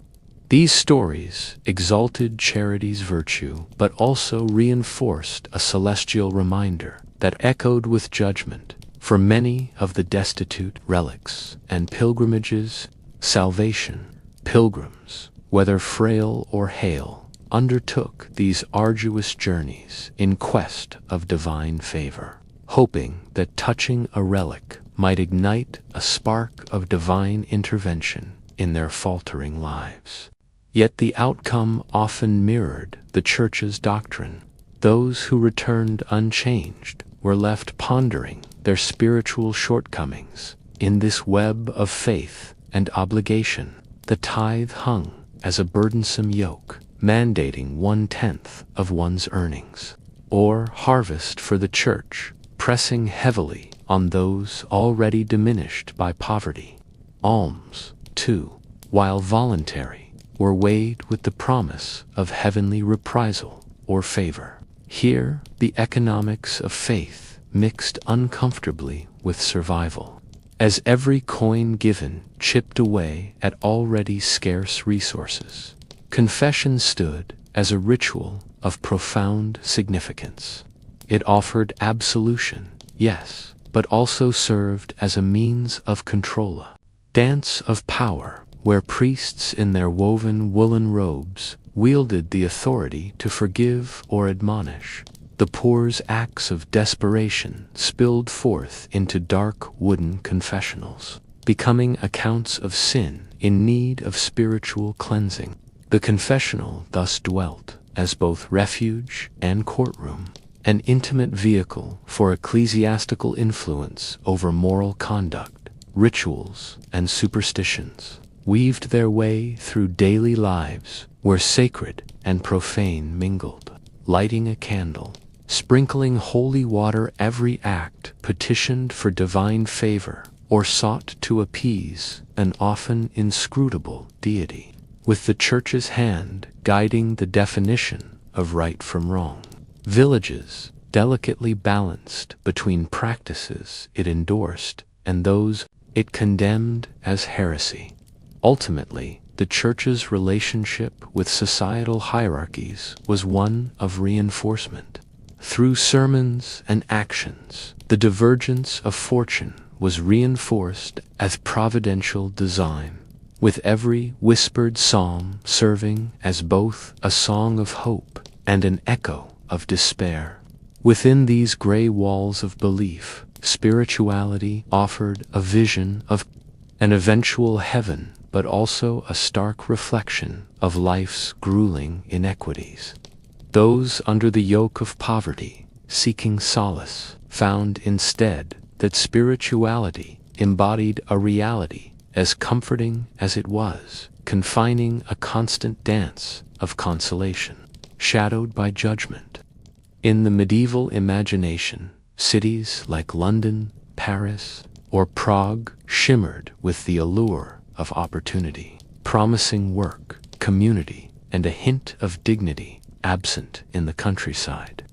[SPEAKER 1] These stories exalted charity's virtue, but also reinforced a celestial reminder that echoed with judgment. For many of the destitute relics and pilgrimages, salvation, pilgrims, whether frail or hale, undertook these arduous journeys in quest of divine favor, hoping that touching a relic might ignite a spark of divine intervention in their faltering lives. Yet the outcome often mirrored the Church's doctrine. Those who returned unchanged were left pondering their spiritual shortcomings. In this web of faith and obligation, the tithe hung as a burdensome yoke, mandating 1/10 of one's earnings, or harvest for the Church, pressing heavily on those already diminished by poverty. Alms, too, while voluntary, were weighed with the promise of heavenly reprisal or favor. Here, the economics of faith mixed uncomfortably with survival, as every coin given chipped away at already scarce resources. Confession stood as a ritual of profound significance. It offered absolution, yes, but also served as a means of control, a dance of power, where priests in their woven woolen robes wielded the authority to forgive or admonish. The poor's acts of desperation spilled forth into dark wooden confessionals, becoming accounts of sin in need of spiritual cleansing. The confessional thus dwelt as both refuge and courtroom, an intimate vehicle for ecclesiastical influence over moral conduct. Rituals and superstitions weaved their way through daily lives where sacred and profane mingled. Lighting a candle, sprinkling holy water, every act petitioned for divine favor or sought to appease an often inscrutable deity, with the Church's hand guiding the definition of right from wrong. Villages delicately balanced between practices it endorsed and those it condemned as heresy. Ultimately, the Church's relationship with societal hierarchies was one of reinforcement. Through sermons and actions, the divergence of fortune was reinforced as providential design, with every whispered psalm serving as both a song of hope and an echo of despair. Within these gray walls of belief, spirituality offered a vision of an eventual heaven, but also a stark reflection of life's grueling inequities. Those under the yoke of poverty, seeking solace, found instead that spirituality embodied a reality as comforting as it was confining, a constant dance of consolation, shadowed by judgment. In the medieval imagination, cities like London, Paris, or Prague shimmered with the allure of opportunity, promising work, community, and a hint of dignity absent in the countryside.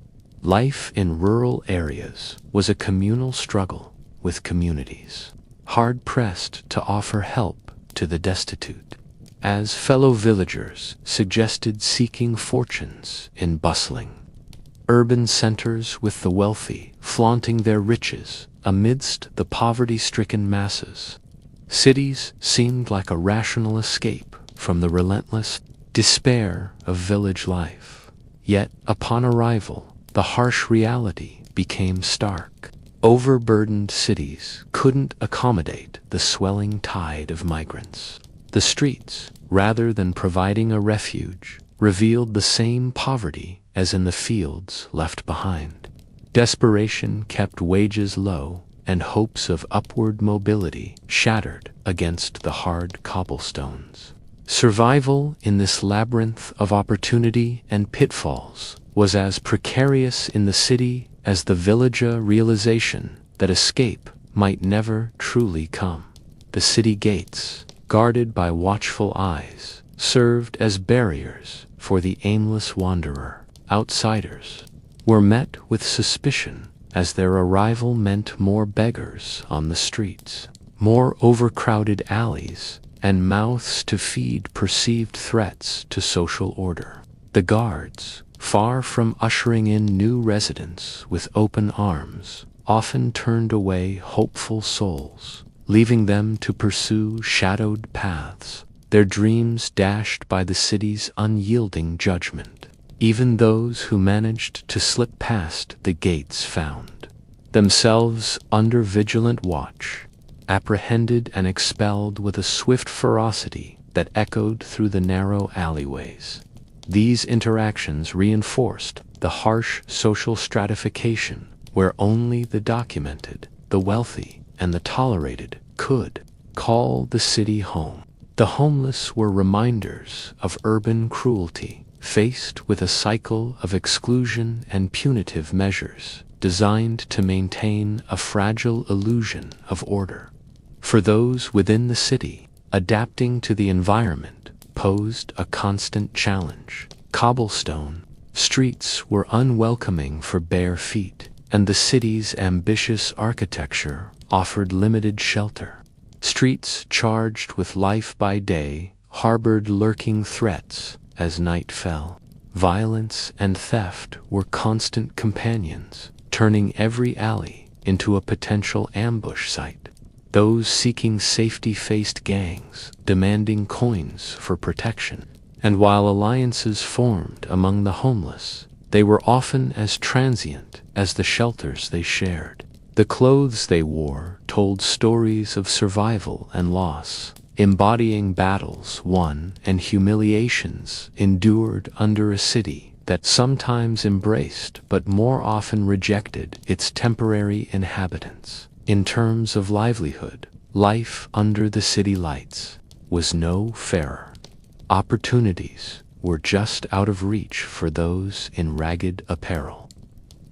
[SPEAKER 1] Life in rural areas was a communal struggle with communities, hard-pressed to offer help to the destitute, as fellow villagers suggested seeking fortunes in bustling urban centers, with the wealthy flaunting their riches amidst the poverty-stricken masses. Cities seemed like a rational escape from the relentless despair of village life. Yet, upon arrival, the harsh reality became stark. Overburdened cities couldn't accommodate the swelling tide of migrants. The streets, rather than providing a refuge, revealed the same poverty as in the fields left behind. Desperation kept wages low, and hopes of upward mobility shattered against the hard cobblestones. Survival in this labyrinth of opportunity and pitfalls was as precarious in the city as the villager realization that escape might never truly come. The city gates, guarded by watchful eyes, served as barriers for the aimless wanderer. Outsiders were met with suspicion, as their arrival meant more beggars on the streets, more overcrowded alleys, and mouths to feed perceived threats to social order. The guards, far from ushering in new residents with open arms, often turned away hopeful souls, leaving them to pursue shadowed paths, their dreams dashed by the city's unyielding judgment. Even those who managed to slip past the gates found themselves under vigilant watch, apprehended and expelled with a swift ferocity that echoed through the narrow alleyways. These interactions reinforced the harsh social stratification where only the documented, the wealthy, and the tolerated could call the city home. The homeless were reminders of urban cruelty, faced with a cycle of exclusion and punitive measures designed to maintain a fragile illusion of order. For those within the city, adapting to the environment posed a constant challenge. Cobblestone streets were unwelcoming for bare feet, and the city's ambitious architecture offered limited shelter. Streets charged with life by day harbored lurking threats as night fell. Violence and theft were constant companions, turning every alley into a potential ambush site. Those seeking safety faced gangs, demanding coins for protection. And while alliances formed among the homeless, they were often as transient as the shelters they shared. The clothes they wore told stories of survival and loss, embodying battles won and humiliations endured under a city that sometimes embraced but more often rejected its temporary inhabitants. In terms of livelihood, life under the city lights was no fairer. Opportunities were just out of reach for those in ragged apparel.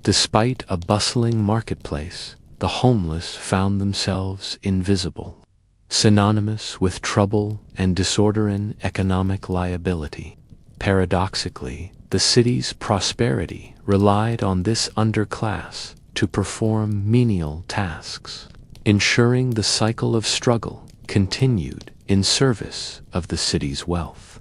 [SPEAKER 1] Despite a bustling marketplace, the homeless found themselves invisible, synonymous with trouble and disorder and economic liability. Paradoxically, the city's prosperity relied on this underclass to perform menial tasks, ensuring the cycle of struggle continued in service of the city's wealth.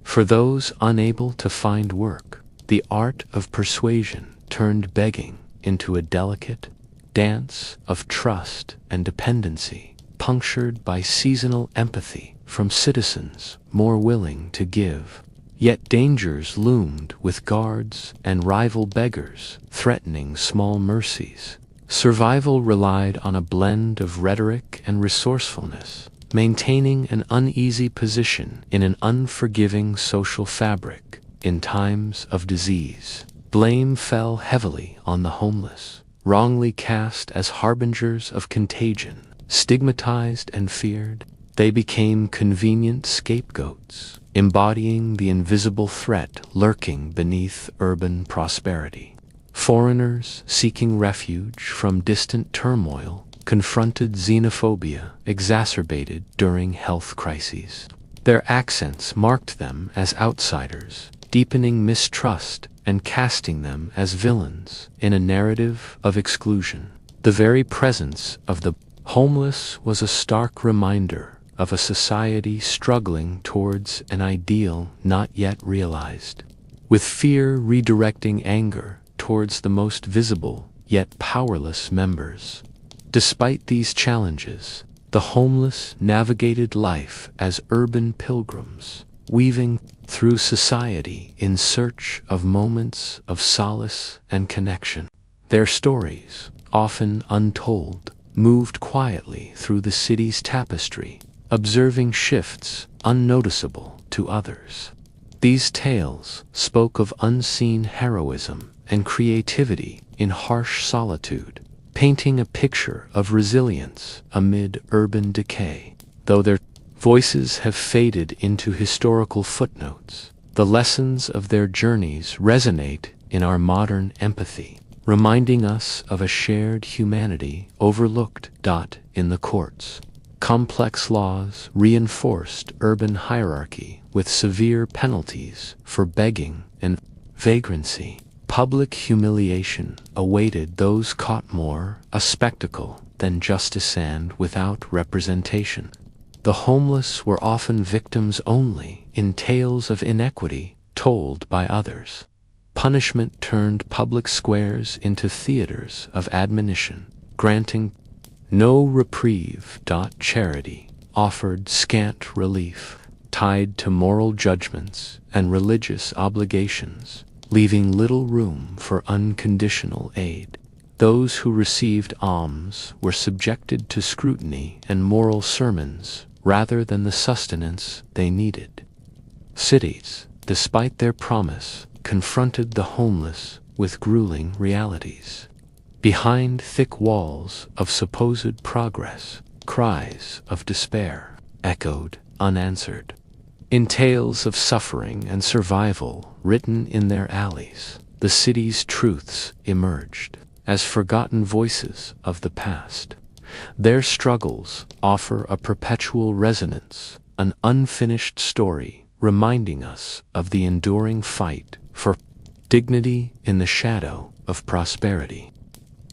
[SPEAKER 1] For those unable to find work, the art of persuasion turned begging into a delicate dance of trust and dependency, punctured by seasonal empathy from citizens more willing to give. Yet dangers loomed with guards and rival beggars threatening small mercies. Survival relied on a blend of rhetoric and resourcefulness, maintaining an uneasy position in an unforgiving social fabric. In times of disease, blame fell heavily on the homeless, wrongly cast as harbingers of contagion. Stigmatized and feared, They became convenient scapegoats, embodying the invisible threat lurking beneath urban prosperity. Foreigners seeking refuge from distant turmoil confronted xenophobia exacerbated during health crises. Their accents marked them as outsiders, deepening mistrust and casting them as villains in a narrative of exclusion. The very presence of the homeless was a stark reminder of a society struggling towards an ideal not yet realized, with fear redirecting anger towards the most visible yet powerless members. Despite these challenges, the homeless navigated life as urban pilgrims, weaving through society in search of moments of solace and connection. Their stories, often untold, moved quietly through the city's tapestry, observing shifts unnoticeable to others. These tales spoke of unseen heroism and creativity in harsh solitude, painting a picture of resilience amid urban decay. Though their voices have faded into historical footnotes, the lessons of their journeys resonate in our modern empathy, reminding us of a shared humanity overlooked. In the courts, complex laws reinforced urban hierarchy with severe penalties for begging and vagrancy. Public humiliation awaited those caught, more a spectacle than justice, and without representation. The homeless were often victims only in tales of inequity told by others. Punishment turned public squares into theaters of admonition, granting no reprieve. Charity offered scant relief, tied to moral judgments and religious obligations, leaving little room for unconditional aid. Those who received alms were subjected to scrutiny and moral sermons rather than the sustenance they needed. Cities, despite their promise, confronted the homeless with grueling realities. Behind thick walls of supposed progress, cries of despair echoed unanswered. In tales of suffering and survival written in their alleys, the city's truths emerged as forgotten voices of the past. Their struggles offer a perpetual resonance, an unfinished story reminding us of the enduring fight for dignity in the shadow of prosperity.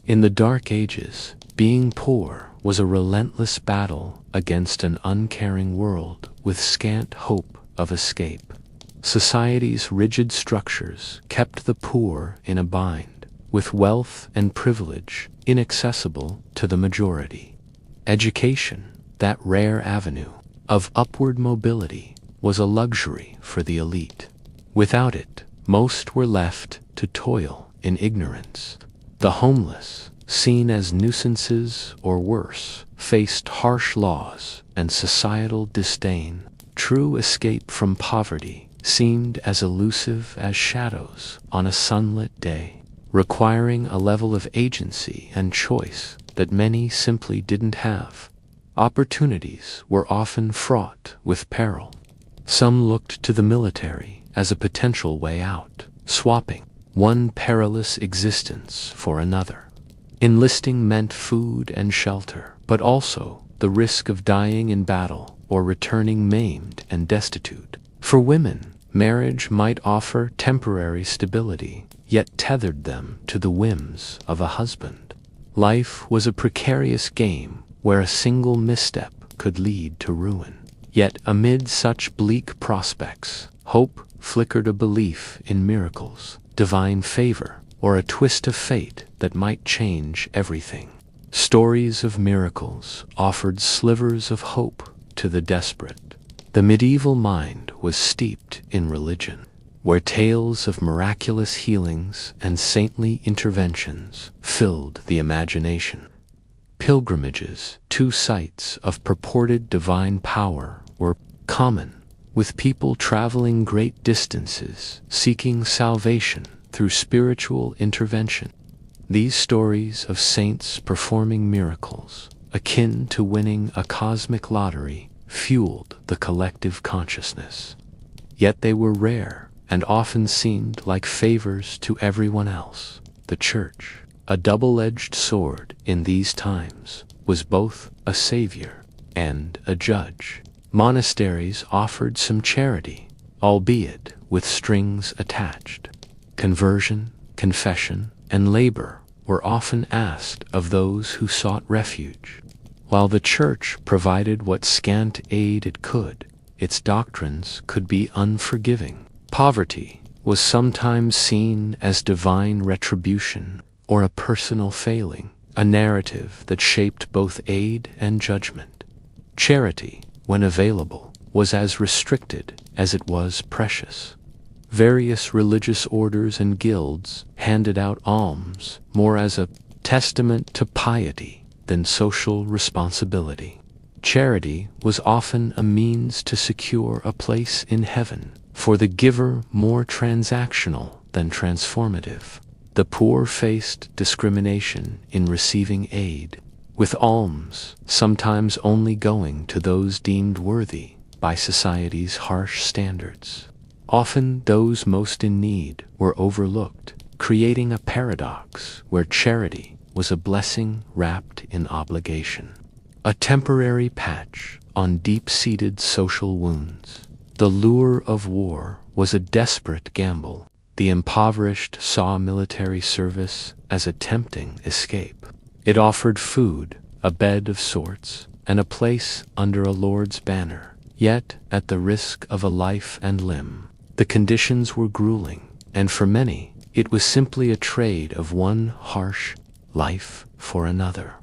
[SPEAKER 1] In the Dark Ages, being poor was a relentless battle against an uncaring world with scant hope of escape. Society's rigid structures kept the poor in a bind, with wealth and privilege inaccessible to the majority. Education, that rare avenue of upward mobility, was a luxury for the elite. Without it, most were left to toil in ignorance. The homeless, seen as nuisances or worse, faced harsh laws and societal disdain. True escape from poverty seemed as elusive as shadows on a sunlit day, requiring a level of agency and choice that many simply didn't have. Opportunities were often fraught with peril. Some looked to the military as a potential way out, swapping one perilous existence for another. Enlisting meant food and shelter, but also the risk of dying in battle or returning maimed and destitute. For women, marriage might offer temporary stability, yet tethered them to the whims of a husband. Life was a precarious game where a single misstep could lead to ruin. Yet amid such bleak prospects, hope flickered, a belief in miracles, divine favor, or a twist of fate that might change everything. Stories of miracles offered slivers of hope to the desperate. The medieval mind was steeped in religion, where tales of miraculous healings and saintly interventions filled the imagination. Pilgrimages to sites of purported divine power were common, with people traveling great distances seeking salvation through spiritual intervention. These stories of saints performing miracles, akin to winning a cosmic lottery, fueled the collective consciousness. Yet they were rare and often seemed like favors to everyone else. The church, a double-edged sword in these times, was both a savior and a judge. Monasteries offered some charity, albeit with strings attached. Conversion, confession, and labor were often asked of those who sought refuge. While the church provided what scant aid it could, its doctrines could be unforgiving. Poverty was sometimes seen as divine retribution or a personal failing, a narrative that shaped both aid and judgment. Charity, when available, was as restricted as it was precious. Various religious orders and guilds handed out alms more as a testament to piety than social responsibility. Charity was often a means to secure a place in heaven, for the giver more transactional than transformative. The poor faced discrimination in receiving aid, with alms sometimes only going to those deemed worthy by society's harsh standards. Often those most in need were overlooked, creating a paradox where charity was a blessing wrapped in obligation. A temporary patch on deep-seated social wounds. The lure of war was a desperate gamble. The impoverished saw military service as a tempting escape. It offered food, a bed of sorts, and a place under a lord's banner, yet at the risk of a life and limb. The conditions were grueling, and for many, it was simply a trade of one harsh life for another.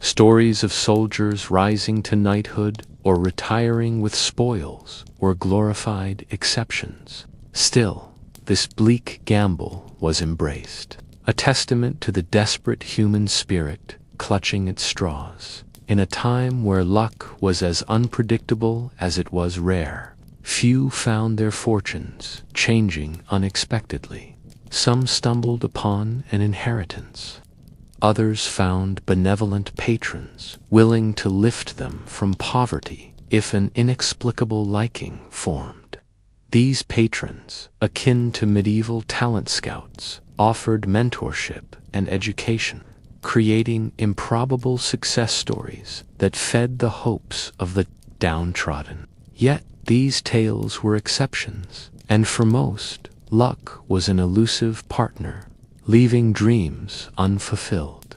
[SPEAKER 1] Stories of soldiers rising to knighthood or retiring with spoils were glorified exceptions. Still, this bleak gamble was embraced, a testament to the desperate human spirit clutching at straws. In a time where luck was as unpredictable as it was rare, few found their fortunes changing unexpectedly. Some stumbled upon an inheritance. Others found benevolent patrons willing to lift them from poverty if an inexplicable liking formed. These patrons, akin to medieval talent scouts, offered mentorship and education, creating improbable success stories that fed the hopes of the downtrodden. Yet these tales were exceptions, and for most, luck was an elusive partner, leaving dreams unfulfilled.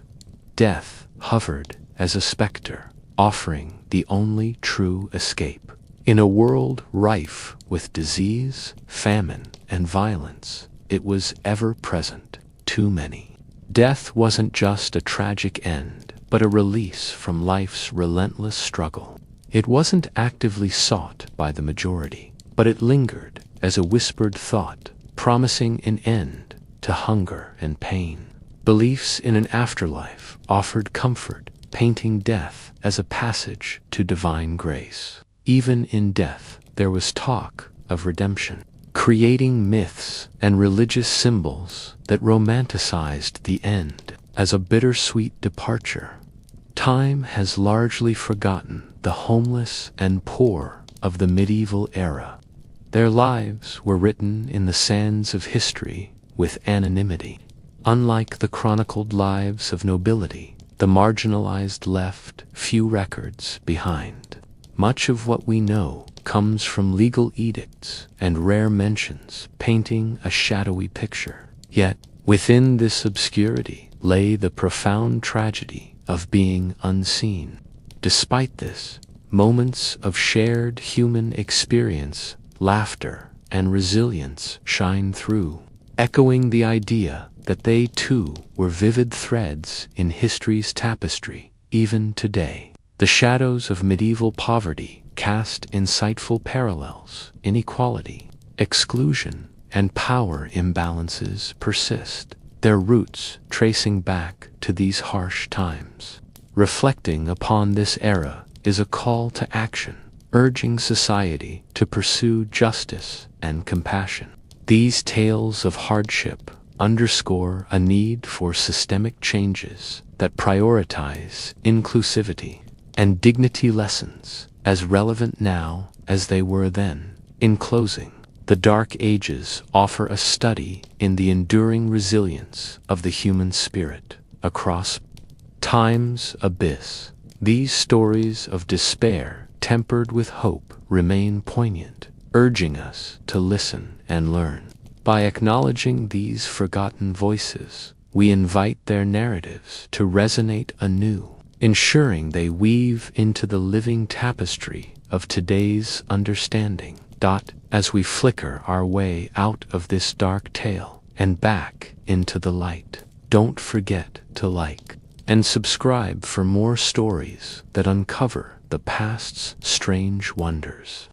[SPEAKER 1] Death hovered as a specter, offering the only true escape. In a world rife with disease, famine, and violence, it was ever present, too many. Death wasn't just a tragic end, but a release from life's relentless struggle. It wasn't actively sought by the majority, but it lingered as a whispered thought, promising an end to hunger and pain. Beliefs in an afterlife offered comfort, painting death as a passage to divine grace. Even in death, there was talk of redemption, creating myths and religious symbols that romanticized the end as a bittersweet departure. Time has largely forgotten the homeless and poor of the medieval era. Their lives were written in the sands of history with anonymity. Unlike the chronicled lives of nobility, the marginalized left few records behind. Much of what we know comes from legal edicts and rare mentions painting a shadowy picture. Yet, within this obscurity lay the profound tragedy of being unseen. Despite this, moments of shared human experience, laughter, and resilience shine through, echoing the idea that they too were vivid threads in history's tapestry, even today. The shadows of medieval poverty cast insightful parallels. Inequality, exclusion, and power imbalances persist, their roots tracing back to these harsh times. Reflecting upon this era is a call to action, urging society to pursue justice and compassion. These tales of hardship underscore a need for systemic changes that prioritize inclusivity, and dignity lessons, as relevant now as they were then. In closing, the Dark Ages offer a study in the enduring resilience of the human spirit across time's abyss. These stories of despair, tempered with hope, remain poignant, urging us to listen and learn. By acknowledging these forgotten voices, we invite their narratives to resonate anew, ensuring they weave into the living tapestry of today's understanding. As we flicker our way out of this dark tale and back into the light, don't forget to like and subscribe for more stories that uncover the past's strange wonders.